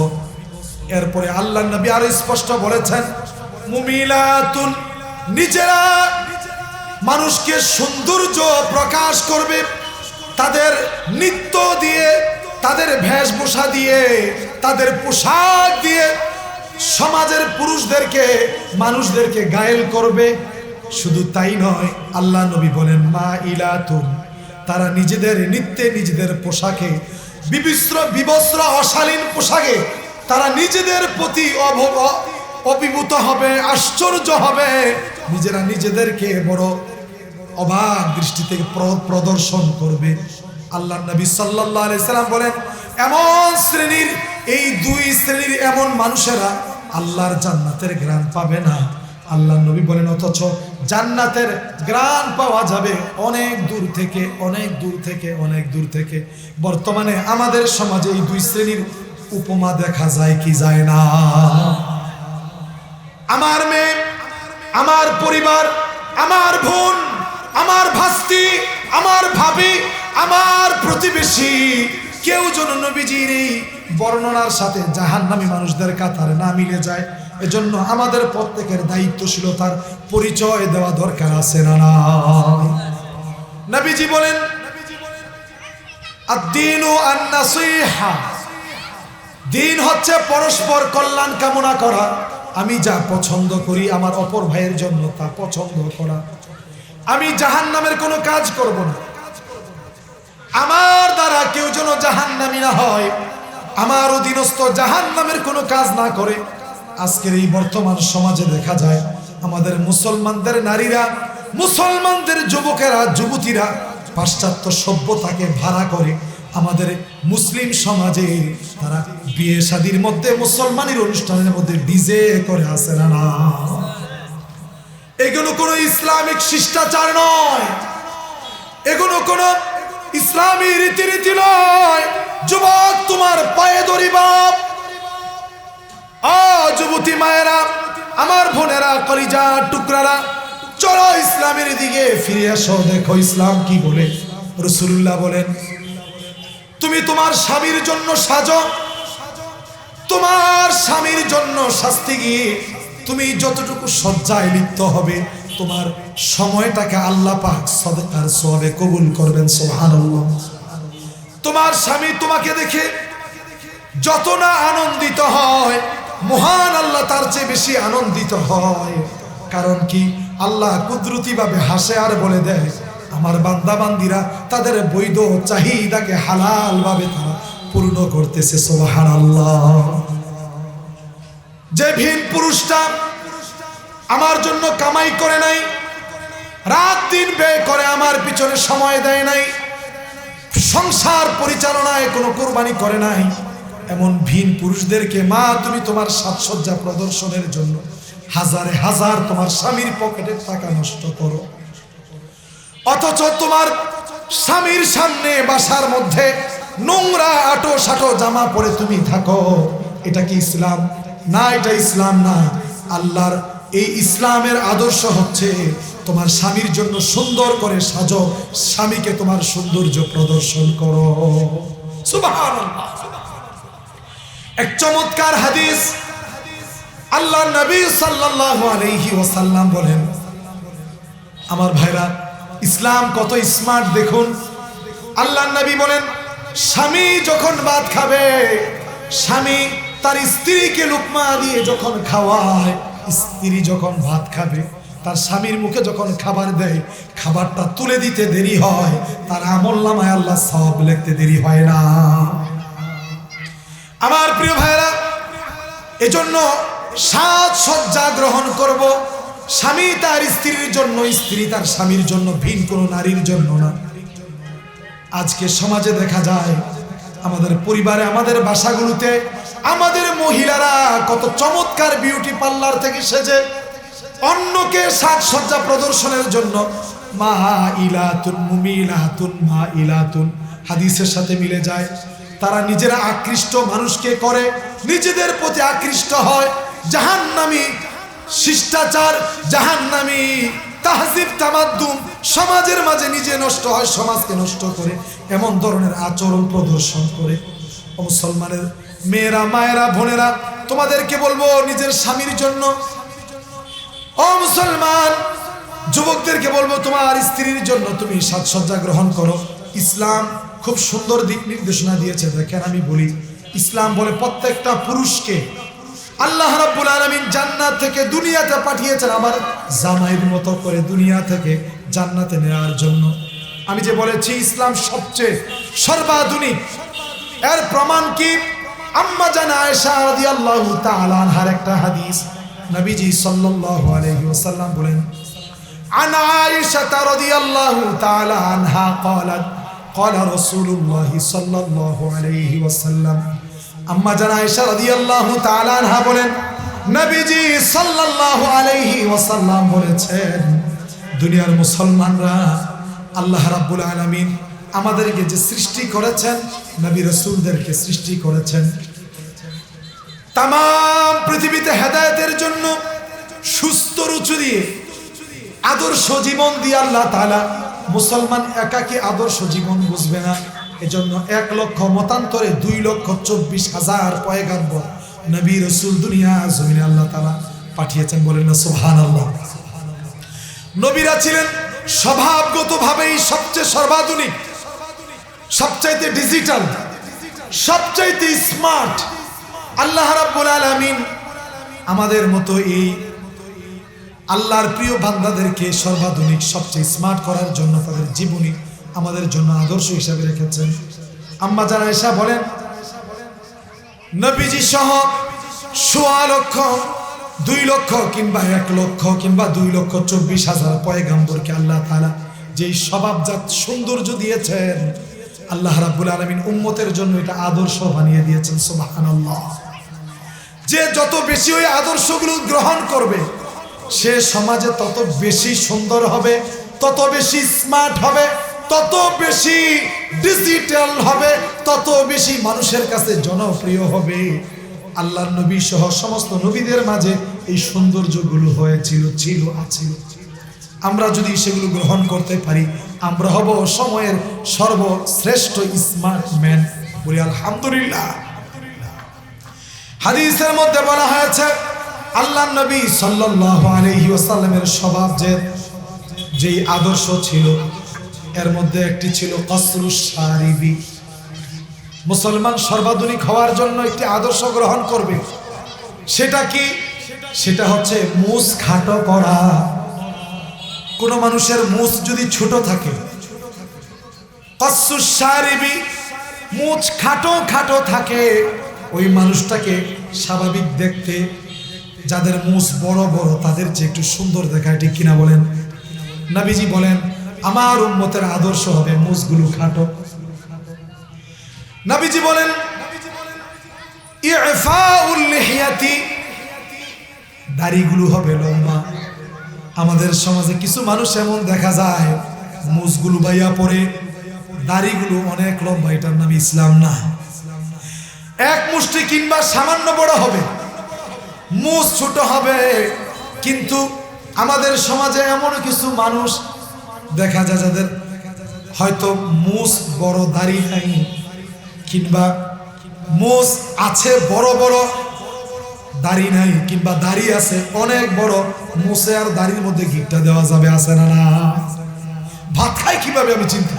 এরপরে আল্লাহর নবী আরো স্পষ্ট বলেছেন, মুমিলাতুন, নিজেরা মানুষকে সৌন্দর্য প্রকাশ করবে, তাদের নৃত্য দিয়ে, তাদের বেশভূষা দিয়ে, তাদের পোশাক দিয়ে সমাজের পুরুষদেরকে, মানুষদেরকে গায়েল করবে। শুধু তাই নয়, আল্লাহ নবী বলেন, মাইলাতুন, তারা নিজেদের নৃত্যে, নিজেদের পোশাকে, বিবস্ত্র অশালীন পোশাকে তারা নিজেদের প্রতি অভিভূত হবে, আশ্চর্য হবে, নিজেরা নিজেদেরকে বড় অবাক দৃষ্টি থেকে প্রদর্শন করবে। আল্লাহ নবী সাল্লাল্লাহু আলাইহি সাল্লাম বলেন, এমন শ্রেণীর, এই দুই শ্রেণীর এমন মানুষেরা আল্লাহর জান্নাতের ঘ্রাণ পাবে না। আল্লাহ নবী বলেন, অথচ জান্নাতের ঘ্রাণ পাওয়া যাবে অনেক দূর থেকে, অনেক দূর থেকে, অনেক দূর থেকে। বর্তমানে আমাদের সমাজে এই দুই শ্রেণীর উপমা দেখা যায় কি যায় না? আমার মেয়ে, আমার পরিবার, আমার বোন, আমার ভাস্তি, আমার ভাবি, আমার প্রতিবেশী, কেউ যেন নবীজির এই বর্ণনার সাথে জাহান্নামী মানুষদের কাতারে না মিলে যায়। এজন্য আমাদের প্রত্যেকের দায়িত্বশীলতার পরিচয় দেওয়া দরকার আছে না? নবীজি বলেন, আদ-দীনু আন-নাসীহা, দিন হচ্ছে পরস্পর কল্যাণ কামনা করা। আমি যা পছন্দ করি আমার অপর ভাইয়ের জন্য তা পছন্দ করা। আমি জাহান্নামের কোনো কাজ করব না, আমার দ্বারা কেউ যেন জাহান্নামী না হয়, আমার অধীনস্থ জাহান্নামের কোনো কাজ না করে। আজকের এই বর্তমান সমাজে দেখা যায় আমাদের মুসলমানদের নারীরা, মুসলমানদের যুবকেরা, যুবতীরা পাশ্চাত্য সভ্যতাকে ভাড়া করে আমাদের মুসলিম সমাজে তারা বিয়ে শাদীর মধ্যে, মুসলমানের অনুষ্ঠানের মধ্যে ডিজে করে আসে না। এগুলো কোনো ইসলামিক শিষ্টাচার নয়, এগুলো কোনো ইসলামী রীতিনীতি নয়। যুবক, তোমার পায়ে ধরি বাপ। যুবতী মায়েরা, আমার বোনেরা, কলিজা টুকরারা, চলো ইসলামের দিকে ফিরে আসো। দেখো ইসলাম কি বলে। রাসূলুল্লাহ বলেন, তুমি তোমার স্বামীর জন্য সাজো, তোমার স্বামীর জন্য শাস্তি গিয়ে তুমি যতটুকু সজ্জায় লিপ্ত হবে, তোমার সময়টাকে আল্লাহ পাক সাদকার সওয়াবে কবুল করবেন। সুবহানাল্লাহ। তোমার স্বামী তোমাকে দেখে যত না আনন্দিত হয়, মহান আল্লাহ তার চেয়ে বেশি আনন্দিত হয়। কারণ কি? আল্লাহ কুদরতিভাবে হাসে আর বলে দেয়, আমার বান্দা বান্দিরা তাদের বৈধ চাহিদাকে হালাল ভাবে তারা পূর্ণ করতেছে। সুবহানাল্লাহ। যে ভিন পুরুষটা আমার জন্য কামাই করে নাই, রাত দিন ব্যয় করে আমার পিছনে সময় দেয় নাই, সংসার পরিচালনায় কোনো কোরবানি করে নাই, এমন ভিন পুরুষদেরকে মা তুমি তোমার সাজসজ্জা প্রদর্শনের জন্য হাজারে হাজার তোমার স্বামীর পকেটের টাকা নষ্ট করো, অথচ তোমার স্বামীর সামনে বাসার মধ্যে নোংরা আটো সাটো জামা পরে তুমি থাকো। এটা কি ইসলাম? না, এটা ইসলাম না। আল্লাহর এই ইসলামের আদর্শ হচ্ছে তোমার স্বামীর জন্য সুন্দর করে সাজো, স্বামীকে তোমার সৌন্দর্য প্রদর্শন করো। সুবহানাল্লাহ। এক চমৎকার হাদিস, আল্লাহ নবী সাল্লাল্লাহু আলাইহি ওয়াসাল্লাম বলেন, আমার ভাইরা, ইসলাম কত স্মার্ট দেখুন। আল্লাহ নবী বলেন, স্বামী যখন ভাত খাবে, স্বামী তার স্ত্রীকে লুকমা দিয়ে যখন খাওয়ায়, স্ত্রী যখন ভাত খাবে, তার স্বামীর মুখে যখন খাবার দেয়, খাবারটা তুলে দিতে দেরি হয়, তার আমলনামায় আল্লাহ সওয়াব লিখতে দেরি হয় না। আমার প্রিয় ভাইরা, এজন্য সাজসজ্জা গ্রহণ করব, স্বামী তার স্ত্রীর জন্য, স্ত্রী তার স্বামীর জন্য, ভিন কোনো নারীর জন্য না। আজকে সমাজে দেখা যায় আমাদের পরিবারে, আমাদের বাসাগুলোতে আমাদের মহিলারা কত চমৎকার বিউটি পার্লার থেকে সেজে অন্যকে সাজসজ্জা প্রদর্শনের জন্য মাইলাতুন মুমিলাতুন মাইলাতুন হাদিসের সাথে মিলে যায়। তারা নিজেরা আকৃষ্ট মানুষকে করে, নিজেদের প্রতি আকৃষ্ট হয়। জাহান্নামী শিষ্টাচার, জাহান্নামী তাহজিব তামাদ্দুম সমাজের মাঝে নিজে নষ্ট হয়, সমাজকে নষ্ট করে এমন ধরনের আচরণ প্রদর্শন করে। ও মুসলমানের মেয়েরা, মায়েরা, বোনেরা, তোমাদেরকে বলবো নিজের স্বামীর জন্য, ও মুসলমান যুবকদেরকে বলবো তোমার স্ত্রীর জন্য তুমি সাজসজ্জা গ্রহণ করো। ইসলাম খুব সুন্দর দিক নির্দেশনা দিয়েছে। দেখেন, আমি বলি, ইসলাম বলে প্রত্যেকটা পুরুষকে আল্লাহ রাব্বুল আলামিন জান্নাত থেকে দুনিয়াতে পাঠিয়েছেন আমার জামাইয়ের মতো করে দুনিয়া থেকে জান্নাতে নেওয়ার জন্য। আমি যে বলেছি ইসলাম সবচেয়ে সর্বাধুনিক, এর প্রমাণ কি? আম্মা জান আয়েশা রাদিয়াল্লাহু তাআলা আনহার একটা হাদিস, নবীজি সাল্লাল্লাহু আলাইহি ওয়াসাল্লাম বলেন, আন আয়েশা রাদিয়াল্লাহু তাআলা আনহা ক্বালাত ক্বালা রাসূলুল্লাহ সাল্লাল্লাহু আলাইহি ওয়াসাল্লাম, আম্মা জান আয়েশা রাদিয়াল্লাহু তাআলা আনহা বলেন, নবীজি সাল্লাল্লাহু আলাইহি ওয়াসাল্লাম বলেছেন, দুনিয়ার মুসলমানরা আল্লাহ রাব্বুল আলামিন আমাদেরকে যে সৃষ্টি করেছেন, নবী রাসূলদেরকে সৃষ্টি করেছেন তাম পৃথিবীতে হেদায়েতের জন্য, সুস্থ রুচি দিয়ে আদর্শ জীবন দিয়ে। আল্লাহ তাআলা মুসলমান একাকী আদর্শ জীবন বুঝবে না, এজন্য 1 লক্ষ মতান্তরে 2,24,000 পয়গাম্বর নবী রাসূল দুনিয়া জমিনে আল্লাহ তাআলা পাঠিয়েছেন। বলেন না সুবহানাল্লাহ। নবীরা ছিলেন স্বভাবগতভাবেই সবচেয়ে সর্বাধুনিক, সবচাইতে ডিজিটাল, সবচাইতে স্মার্ট। আল্লাহ রাব্বুল আলামিন আমাদের মতো এই আল্লাহর প্রিয় বান্দাদেরকে সর্বাধুনিক, সবচেয়ে স্মার্ট করার জন্য তাদের জীবনী আমাদের জন্য আদর্শ হিসাবে রেখেছেন। আম্মা জান আয়েশা বলেন, নবীজি সহ 1.25 লক্ষ, 2 লক্ষ কিংবা 1 লক্ষ কিংবা 2,24,000 পয়গাম্বরকে আল্লাহ তাআলা যেই স্বভাবজাত সৌন্দর্য দিয়েছেন, আল্লাহ রাব্বুল আলামিন উম্মতের জন্য এটা আদর্শ বানিয়ে দিয়েছেন। সুবহানাল্লাহ। যে যত বেশি ওই আদর্শগুলো গ্রহণ করবে, সে সমাজে তত বেশি সুন্দর হবে, তত বেশি স্মার্ট হবে, তত বেশি ডিজিটাল হবে, তত বেশি মানুষের কাছে জনপ্রিয় হবে। আল্লাহর নবী সহ সমস্ত নবীদের মাঝে এই সৌন্দর্যগুলো হয়েছিল, ছিল, আছে। আমরা যদি সেগুলো গ্রহণ করতে পারি, আমরা হব সময়ের সর্বশ্রেষ্ঠ স্মার্ট ম্যান। বলি আলহামদুলিল্লাহ। হাদিসের মধ্যে বলা হয়েছে, আল্লাহর নবী সাল্লাল্লাহু আলাইহি ওয়াসাল্লামের স্বভাব যেই আদর্শ ছিল, এর মধ্যে একটি ছিল কসরুশ শারিবি। মুসলমান সর্বাধুনিক হওয়ার জন্য একটি আদর্শ গ্রহণ করবে। সেটা কি? সেটা হচ্ছে মুছ খাটো করা। কোন মানুষের মুছ যদি ছোট থাকে, কসরুশ শারিবি, মুছ খাটো খাটো থাকে, ওই মানুষটাকে স্বাভাবিক দেখতে, যাদের মুছ বড় বড় তাদের চেয়ে একটু সুন্দর দেখায়, ঠিক কিনা বলেন? নবীজি বলেন, আমার উম্মতের আদর্শ হবে মুছগুলো খাটো। নবীজি বলেন, ইফাউল লিহিয়াতি, দাড়িগুলো হবে লম্বা। আমাদের সমাজে কিছু মানুষ এমন দেখা যায়, মুছগুলো বাইয়া পড়ে, দাড়িগুলো অনেক লম্বা। এটার নাম ইসলাম না। এক মুষ্টি কিংবা সামান্য বড় হবে, মুছ ছোট হবে। কিন্তু আমাদের সমাজে এমন কিছু মানুষ দেখা যায় যাদের হয়তো মুছ বড়, দাড়ি নাই, কিংবা মুছ আছে বড় বড়, দাড়ি নাই, কিংবা দাড়ি আছে অনেক বড়, মুছে আর দাড়ির মধ্যে গিটটা দেওয়া যাবে, আছে না? না। ভাত খায় কিভাবে আমি চিন্তা,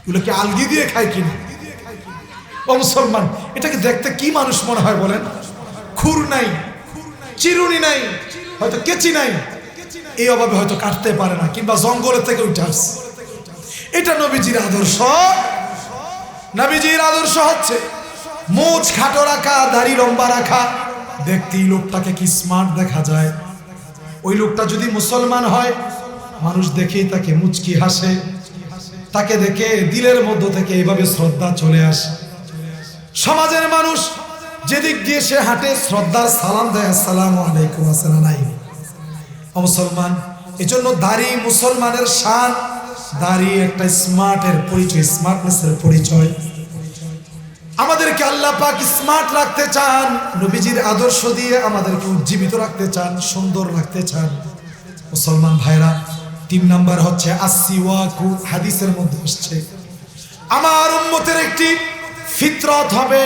এগুলো কি আলগি দিয়ে খায় কিনা? ও মুসলমান, এটাকে দেখতে কি মানুষ মনে হয় বলেন? খুর নাই, চিরুনি নাই, হয়তো কেচি নাই, এই অভাবে হয়তো কাটতে পারে না, কিংবা জঙ্গলের থেকে উঠে আসছে। এটা নবীজির আদর্শ। নবীজির আদর্শ হচ্ছে মুছ খাটো রাখা, দাড়ি লম্বা রাখা। দেখতেই লোকটাকে কি স্মার্ট দেখা যায়। ওই লোকটা যদি মুসলমান হয়, মানুষ দেখেই তাকে মুচকি হাসে, তাকে দেখে দিলের মধ্য থেকে এইভাবে শ্রদ্ধা চলে আসে। সমাজের মানুষ যেদিক দিয়ে সে হাঁটে, শ্রদ্ধার সালাম দেয়, আসসালামু আলাইকুম, আসসালাম নাই। মুসলমান, এজন্য দাড়ি মুসলমানের শান। দাড়ি একটা স্মার্টের পরিচয়, স্মার্টনেসের পরিচয়। আমাদেরকে আল্লাহ পাক স্মার্ট রাখতে চান, নবীজির আদর্শ দিয়ে আমাদেরকে উজ্জীবিত রাখতে চান, সুন্দর রাখতে চান। মুসলমান ভাইরা, 3 নাম্বার হচ্ছে আসসিওয়াকু। হাদিসের মধ্যে আসছে, আমার উম্মতের একটি ফিতরত হবে,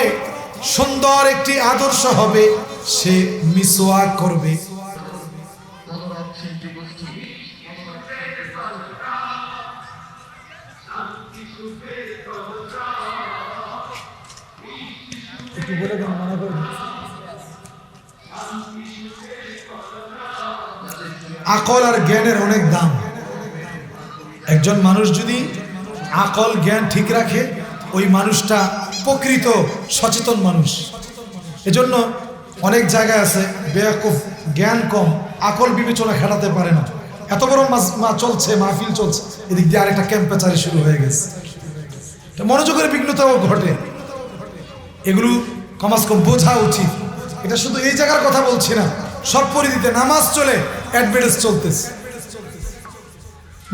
সুন্দর একটি আদর্শ হবে, সে মিসওয়াক করবে। একটু বলে দেন, মনে করবেন। আকল আর জ্ঞানের অনেক দাম। একজন মানুষ যদি আকল জ্ঞান ঠিক রাখে, ওই মানুষটা প্রকৃত সচেতন মানুষ। এজন্য অনেক জায়গায় আছে বেয়াকুফ, জ্ঞান কম, আকল বিবেচনা খাটাতে পারে না, এত বড় চলছে, মাহফিল চলছে, এদিক দিয়ে আরেকটা ক্যাম্পেচারি শুরু হয়ে গেছে, মনোযোগের বিঘ্নতাও ঘটে। এগুলো কমাস কম বোঝা উচিত। এটা শুধু এই জায়গার কথা বলছি না, সব পরিধিতে নামাজ চলে, অ্যাডভার্টাইজ চলতেছে,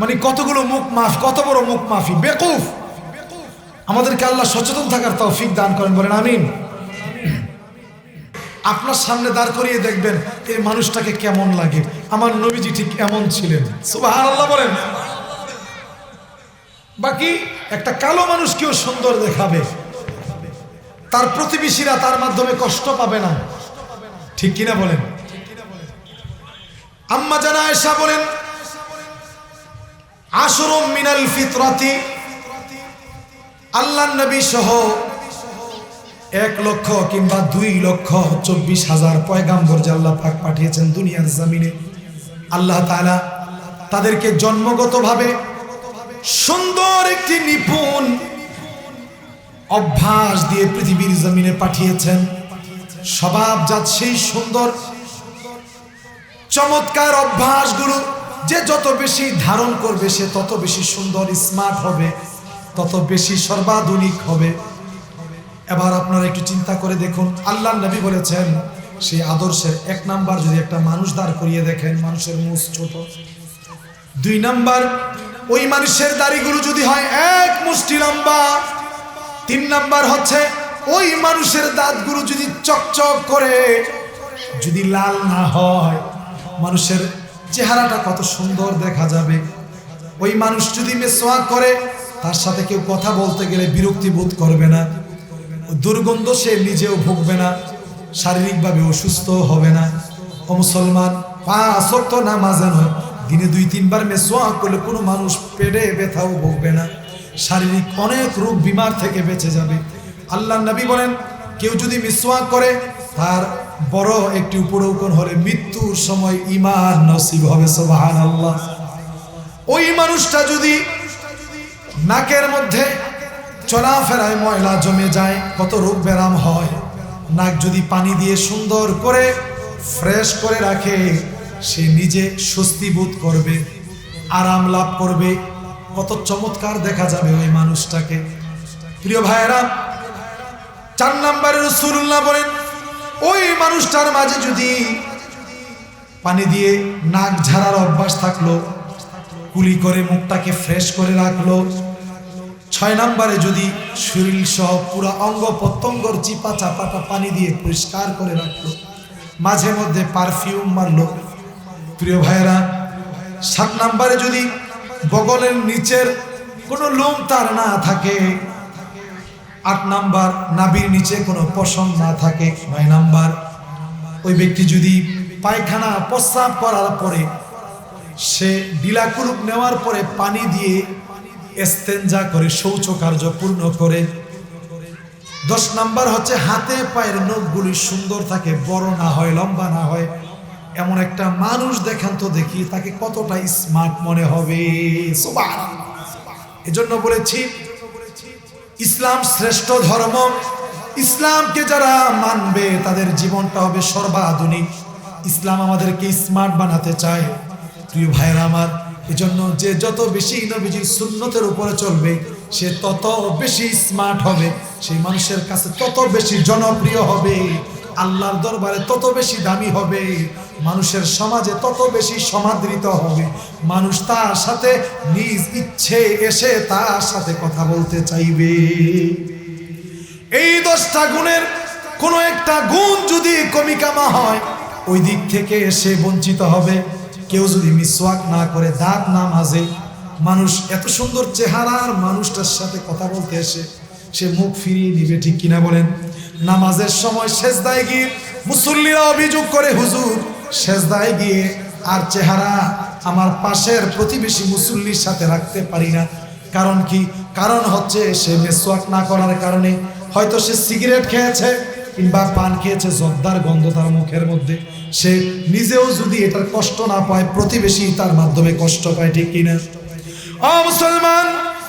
মানে কতগুলো মুখ মাফ, কত বড় মুখ মাফি, বেকুফ। আমাদেরকে আল্লাহ সচেতন থাকার তৌফিক দান করেন, বলেন আমিন। আপনার সামনে দাঁড় করিয়ে দেখবেন এই মানুষটাকে কেমন লাগে, আমার নবীজি ঠিক এমন ছিলেন, সুবহানাল্লাহ বলেন। বাকি একটা কালো মানুষকেও সুন্দর দেখাবে, তার প্রতিবেশীরা তার মাধ্যমে কষ্ট পাবে না, ঠিক কিনা বলেন। আম্মা জানা আয়েশা বলেন, আশরুম মিনাল ফিতরাতি, আল্লাহর নবী সহ 1 লক্ষ কিংবা 2 লক্ষ 24,000 পয়গাম্বর যে আল্লাহ পাক পাঠিয়েছেন দুনিয়ার জমিনে, আল্লাহ তাআলা তাদেরকে জন্মগতভাবে সুন্দর একটি নিপুণ অভ্যাস দিয়ে পৃথিবীর জমিনে পাঠিয়েছেন। স্বভাবজাত সেই সুন্দর চমৎকার অভ্যাসগুলো যে যত বেশি ধারণ করবে সে তত বেশি সুন্দর, স্মার্ট হবে, তত বেশি সর্বাধুনিক হবে। এবার আপনারা একটু চিন্তা করে দেখুন, আল্লাহর নবী বলেছেন সেই আদর্শের 1 নাম্বার যদি একটা মানুষ দাঁড় করিয়ে দেখেন, মানুষের মুখ ছোট। 2 নাম্বার, ওই মানুষের দাড়িগুলো যদি হয় 1 মুষ্টি লম্বা। 3 নাম্বার হচ্ছে ওই মানুষের দাঁতগুলো যদি চকচক করে, যদি লাল না হয়, মানুষের চেহারাটা কত সুন্দর দেখা যাবে। ওই মানুষ যদি মিসওয়াক করে, তার সাথে কেউ কথা বলতে গেলে বিরক্তি বোধ করবে না, দুর্গন্ধ সে নিজেও ভুগবে না, শারীরিকভাবে অসুস্থ হবে না। ও মুসলমান, 5 ওয়াক্ত নামাজে নয়, দিনে 2-3 বার মিসওয়াক করলে কোনো মানুষ পেটে ব্যথাও ভুগবে না, শারীরিক অনেক রোগ বিমার থেকে বেঁচে যাবে। আল্লাহর নবী বলেন, কেউ যদি মিসওয়াক করে তার বড় একটি উপরৌকন হলে মৃত্যুর সময় ঈমান নসিব হবে, সুবহানাল্লাহ। ওই মানুষটা যদি নাকের মধ্যে চলাফেরায় ময়লা জমে যায়, কত রোগ ব্যারাম হয়, নাক যদি পানি দিয়ে সুন্দর করে ফ্রেশ করে রাখে, সে নিজে স্বস্তি বোধ করবে, আরাম লাভ করবে, কত চমৎকার দেখা যাবে ওই মানুষটাকে। প্রিয় ভাইয়েরা, 4 নম্বরে রাসূলুল্লাহ বলেন, ওই মানুষটার মাঝে যদি পানি দিয়ে নাক ঝাড়ার অভ্যাস থাকলো, কুলি করে মুখটাকে ফ্রেশ করে রাখলো। 6 নম্বরে যদি শরীর সহ পুরো অঙ্গ প্রত্যঙ্গর চিপা চাপাটা পানি দিয়ে পরিষ্কার করে রাখলো, মাঝে মধ্যে পারফিউম মারলো। প্রিয় ভাইয়েরা, 7 নম্বরে যদি বগলের নিচের কোনো লোম তার না থাকে, 8 নাম্বার নাভির নিচে কোনো পশম না থাকে, 9 নাম্বার ওই ব্যক্তি যদি পায়খানা প্রস্রাব করার পরে সে ডিলাকুলুপ নেওয়ার পরে পানি দিয়ে ইস্তেঞ্জা করে শৌচ কার্য পূর্ণ করে। 10 নাম্বার হচ্ছে হাতে পায়ের নখগুলি সুন্দর থাকে, বড় না হয়, লম্বা না হয়, এমন একটা মানুষ দেখান তো দেখি তাকে কতটা স্মার্ট মনে হবে, সুবহানাল্লাহ। এজন্য বলেছি ইসলাম শ্রেষ্ঠ ধর্ম, ইসলামকে যারা মানবে তাদের জীবনটা হবে সর্বাধুনিক। ইসলাম আমাদেরকে স্মার্ট বানাতে চায়। প্রিয় ভাইরা আমার, এজন্য যে যত বেশি নবীজির সুন্নতের উপরে চলবে সে তত বেশি স্মার্ট হবে, সেই মানুষের কাছে তত বেশি জনপ্রিয় হবে, আল্লাহর দরবারে তত বেশি দামি হবে, মানুষের সমাজে তত বেশি সমাদৃত হবে, মানুষ তার সাথে নিজ ইচ্ছে এসে তার সাথে কথা বলতে চাইবে। এই 10টা গুণের কোনো একটা গুণ যদি কমি কামা হয়, ওই দিক থেকে সে বঞ্চিত হবে। কেউ যদি মিসওয়াক না করে, দাঁত না মাজে, মানুষ এত সুন্দর চেহারার মানুষটার সাথে কথা বলতে এসে সে মুখ ফিরিয়ে নিবে, ঠিক কিনা বলেন। নামাজের সময় সেজদায় গিয়ে মুসল্লিরা অভিযোগ করে, হুজুর সেজদায় গিয়ে আর চেহারা আমার পাশের প্রতিবেশী মুসল্লির সাথে রাখতে পারি না। কারণ কি? কারণ হচ্ছে সে মিসওয়াক না করার কারণে, হয়তো সে সিগারেট খেয়েছে কিংবা পান খেয়েছে, জর্দার গন্ধ তার মুখের মধ্যে, সে নিজেও যদি এটার কষ্ট না পায়, প্রতিবেশী তার মাধ্যমে কষ্ট পায়, ঠিক কিনা? ও মুসলমান,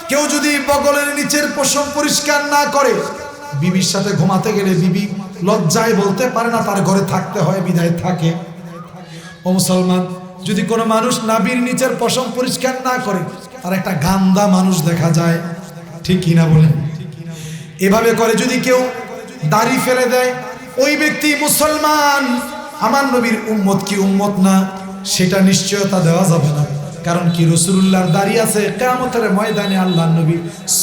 কেউ যদি বগলের নিচের পশম পরিষ্কার না করে, বিবির সাথে ঘুমাতে গেলে বিবি লজ্জায় বলতে পারে না, তার ঘরে থাকতে হয়, বিদায় থাকে। ও মুসলমান, যদি কোনো মানুষ নাভির নিচের পশম পরিষ্কার না করে, তার একটা গান্দা মানুষ দেখা যায়, ঠিক কিনা বলেন? এভাবে করে যদি কেউ দাড়ি ফেলে দেয়, ওই ব্যক্তি মুসলমান, আমার নবীর উম্মত কি উম্মত না, সেটা নিশ্চয়তা দেওয়া যাবে না। কারণ কি, রাসূলুল্লাহর দাড়ি আছে, কিয়ামতের ময়দানে আল্লাহর নবী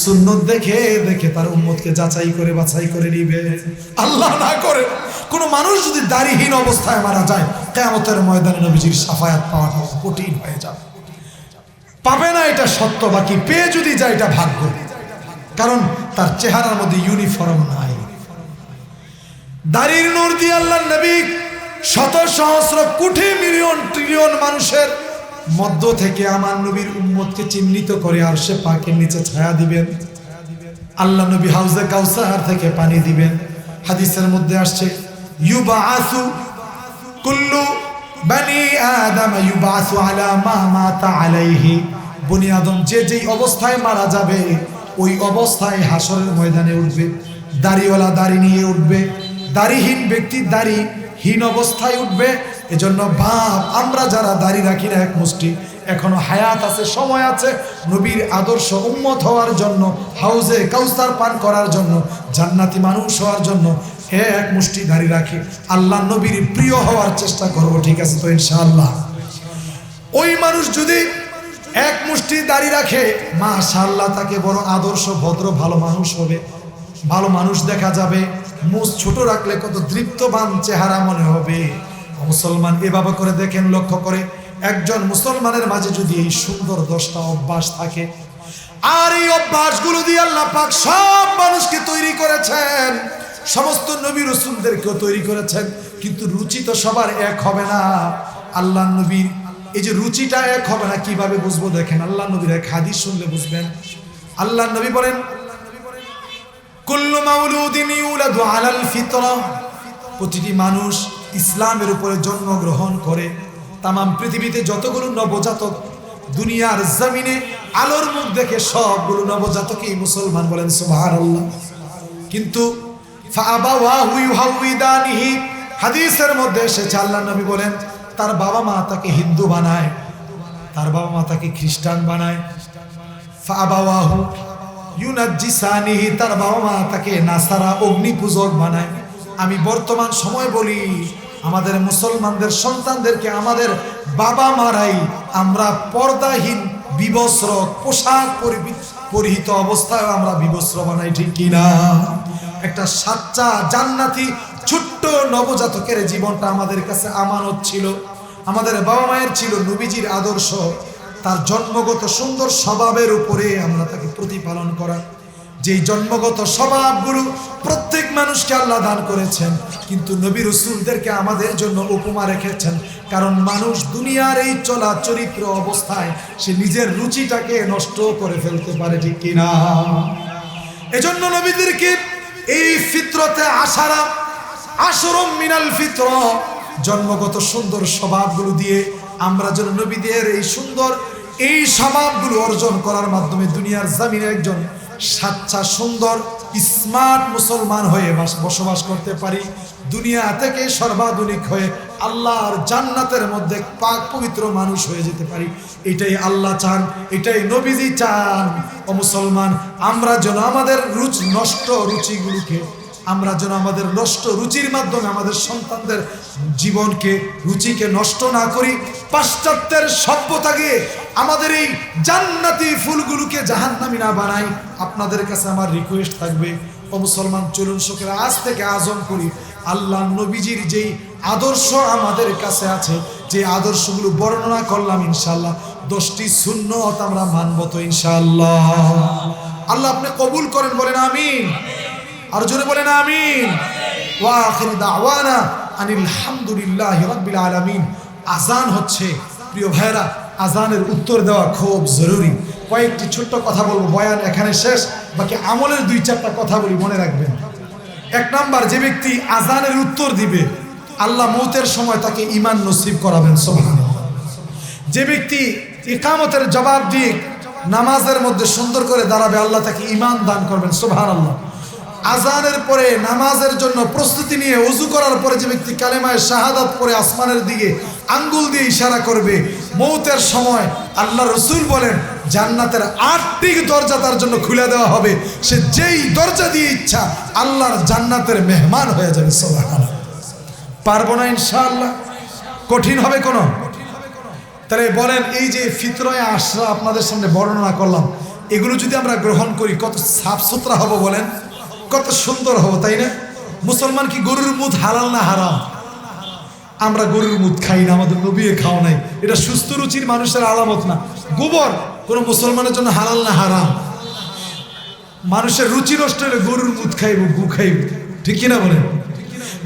সুন্নত দেখে দেখে তার উম্মতকে যাচাই করে বাছাই করে নিবে। আল্লাহ না করে কোনো মানুষ যদি দাড়িহীন অবস্থায় মারা যায়, কিয়ামতের ময়দানে নবীজির শাফায়াত পাওয়াটা কঠিন হয়ে যাবে। পাবে না এটা সত্য, বাকি পেয়ে যদি যায় এটা ভাগ্য, কারণ তার চেহারার মধ্যে ইউনিফর্ম নাই। দাড়ির নূর দিয়ে আল্লাহর নবী শত সহস্র কোটি মিলিয়ন ট্রিলিয়ন মানুষের মধ্য থেকে আমার নবীর উম্মতকে চিহ্নিত করে আরশে পাকের নিচে ছায়া দিবেন। আল্লাহ নবী হাউজে কাউসার থেকে পানি দিবেন। হাদিসের মধ্যে আসছে, ইউবাআসু কুল্লু বনি আদম ইউবাআসু আলা মা মাতা আলাইহি। বনি আদম যে যেই অবস্থায় মারা যাবে, ওই অবস্থায় হাসরের ময়দানে উঠবে। দাড়িওয়ালা দাড়ি নিয়ে উঠবে, দাড়িহীন ব্যক্তি দাড়িহীন অবস্থায় উঠবে। এজন্য বাপ, আমরা যারা দাড়ি রাখি না এক মুষ্টি, এখনো হায়াত আছে, সময় আছে নবীর আদর্শ উম্মত হওয়ার জন্য, হাউজে কাউসার পান করার জন্য, জান্নাতি মানুষ হওয়ার জন্য এক মুষ্টি দাড়ি রাখি, আল্লাহ নবীর প্রিয় হওয়ার চেষ্টা করব, ঠিক আছে তো ইনশাআল্লাহ? ওই মানুষ যদি এক মুষ্টি দাড়ি রাখে, মাশাআল্লাহ, তাকে বড় আদর্শ ভদ্র ভালো মানুষ হবে, ভালো মানুষ দেখা যাবে। মুখ ছোট রাখলে কত দৃপ্তবান চেহারা মনে হবে। মুসলমান, এভাবে করে দেখেন, লক্ষ্য করে, একজন মুসলমানের মাঝে যদি এই সুন্দর 10টা অভ্যাস থাকে, আর এই অভ্যাসগুলো দিয়ে আল্লাহ পাক সব মানুষকে তৈরি করেছেন, সমস্ত নবী রাসূলদেরকেও তৈরি করেছেন, কিন্তু রুচি তো সবার এক হবে না। আল্লাহ নবীর এই যে রুচিটা এক হবে না, কিভাবে বুঝবো? দেখেন, আল্লাহ নবীর এক হাদিস শুনলে বুঝবেন। আল্লাহ নবী বলেন, কুল্লু মাউলুদিন ইউলাদু আলাল ফিতরা। প্রতিটি মানুষ ইসলামের উপরে জন্মগ্রহণ করে। তামাম পৃথিবীতে যতগুলো নবজাতক দুনিয়ার জমিনে আলোর মুখ দেখে, সবগুলো নবজাতকই মুসলমান, বলেন সুবহানাল্লাহ। কিন্তু ফাআবাওয়াহু ইউহাউইদানিহি, হাদিসের মধ্যে এসেছে, আল্লাহ নবী বলেন, তার বাবা মা তাকে হিন্দু বানায়, তার বাবা মা তাকে খ্রিস্টান বানায়। ফাআবাওয়াহু ইউনাজ্জিসানিহি, তার বাবা মা তাকে নাসারা অগ্নি পূজক বানায়। আমি বর্তমান সময় বলি, আমাদের মুসলমানদের সন্তানদেরকে আমাদের বাবা মারাই আমরা পর্দাহীন বিবস্ত্র পোশাক পরিহিত অবস্থায় আমরা বিবস্ত্র বানাই, ঠিক কিনা? একটা সাচ্চা জান্নাতি ছোট্ট নবজাতকের জীবনটা আমাদের কাছে আমানত ছিল, আমাদের বাবা মায়ের ছিল নবীজির আদর্শ, তার জন্মগত সুন্দর স্বভাবের উপরে আমরা তাকে প্রতিপালন করা। যেই জন্মগত স্বভাবগুলো প্রত্যেক মানুষকে আল্লাহ দান করেছেন, কিন্তু নবী রাসূলদেরকে আমাদের জন্য উপমা রেখেছেন, কারণ মানুষ দুনিয়ার এই চলা চরিত্র অবস্থায় সে নিজের রুচিটাকে নষ্ট করে ফেলতে পারে, ঠিক কিনা? এজন্য নবীদেরকে এই ফিতরতে আশারা আশরম মিনাল ফিতর, জন্মগত সুন্দর স্বভাবগুলো দিয়ে আমরা যেন নবীদের এই সুন্দর এই স্বভাবগুলো অর্জন করার মাধ্যমে দুনিয়ার জমিনে একজন সাচ্চা সুন্দর স্মার্ট মুসলমান হয়ে বসবাস করতে পারি, দুনিয়া থেকে সর্বাধুনিক হয়ে আল্লাহর জান্নাতের মধ্যে পাক পবিত্র মানুষ হয়ে যেতে পারি। এটাই আল্লাহ চান, এটাই নবীজি চান। ও মুসলমান, আমরা যেন আমাদের নষ্ট রুচিগুলোকে, আমরা যেন আমাদের নষ্ট রুচির মাধ্যমে আমাদের সন্তানদের জীবনকে রুচিকে নষ্ট না করি, পাশ্চাত্যের সভ্যতাকে আমাদের এই জান্নাতি ফুলগুলোকে জাহান্নামী না বানাই। আপনাদের কাছে আমার রিকোয়েস্ট থাকবে, ও মুসলমান, চলুন শোকের আজ থেকে আজম করি, আল্লাহ নবীজির যেই আদর্শ আমাদের কাছে আছে, যে আদর্শগুলো বর্ণনা করলাম, ইনশাআল্লাহ 10টি সুন্নত আমরা মানব তো ইনশাআল্লাহ। আল্লাহ আপনি কবুল করেন, বলেন আমিন। আর জোরে বলেন আমিন। ওয়া আখির দাওয়ানা আনিল হামদুলিল্লাহি রাব্বিল আলামিন। আজান হচ্ছে, প্রিয় ভাইরা, আজানের উত্তর দেওয়া খুব জরুরি। কয়েকটি ছোট্ট কথা বলবো, বয়ান এখানে শেষ, বাকি আমলের 2-4টা কথা বলি, মনে রাখবেন। 1 নাম্বার, যে ব্যক্তি আজানের উত্তর দিবে, আল্লাহ মৌতের সময় তাকে ঈমান নসিব করাবেন, সুবহানাল্লাহ। যে ব্যক্তি ইকামতের জবাব দিয়ে নামাজের মধ্যে সুন্দর করে দাঁড়াবে, আল্লাহ তাকে ঈমান দান করবেন, সুবহানাল্লাহ। আজানের পরে নামাজের জন্য প্রস্তুতি নিয়ে ওযু করার পরে যে ব্যক্তি কালেমায়ে শাহাদাত পড়ে আসমানের দিকে আঙ্গুল দিয়ে ইশারা করবে, মৌতের সময় আল্লাহ রাসূল বলেন জান্নাতের 8টি দরজা তার জন্য খুলে দেওয়া হবে। সে যেই দরজা দিয়ে ইচ্ছা আল্লাহর জান্নাতের মেহমান হয়ে যাবে। সুবহানাল্লাহ। পারবো না ইনশাআল্লাহ? কঠিন হবে কোনো? তাহলে বলেন, এই যে ফিতরায়ে আশরা আপনাদের সামনে বর্ণনা করলাম, এগুলো যদি আমরা গ্রহণ করি কত সাফ সুতরা হব বলেন, কত সুন্দর হব, তাই না? মুসলমান কি গরুর মুদ হালাল না হারাম? আমরা গরুর মুদ খাই না, আমাদের নবীও খাও নাই। এটা সুস্থ রুচির মানুষের আলামত না। গোবর কোনো মুসলমানের জন্য হালাল না হারাম? মানুষের রুচি নষ্ট হলে গরুর মুদ খাইব, গু খাইব, ঠিক কিনা বলেন?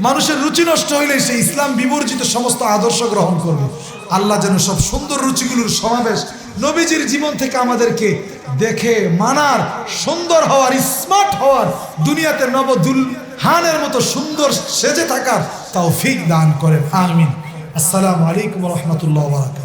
মানুষের রুচি নষ্ট হইলে সে ইসলাম বিবর্জিত সমস্ত আদর্শ গ্রহণ করবে। আল্লাহ যেন সব সুন্দর রুচিগুলোর সমাবেশ নবীজির জীবন থেকে আমাদেরকে দেখে মানার, সুন্দর হওয়ার, স্মার্ট হওয়ার, দুনিয়াতে নবদুলহানের মতো সুন্দর সেজে থাকার তৌফিক দান করেন। আমিন। আসসালামু আলাইকুম ওয়া রাহমাতুল্লাহি ওয়া বারাকাতুহু।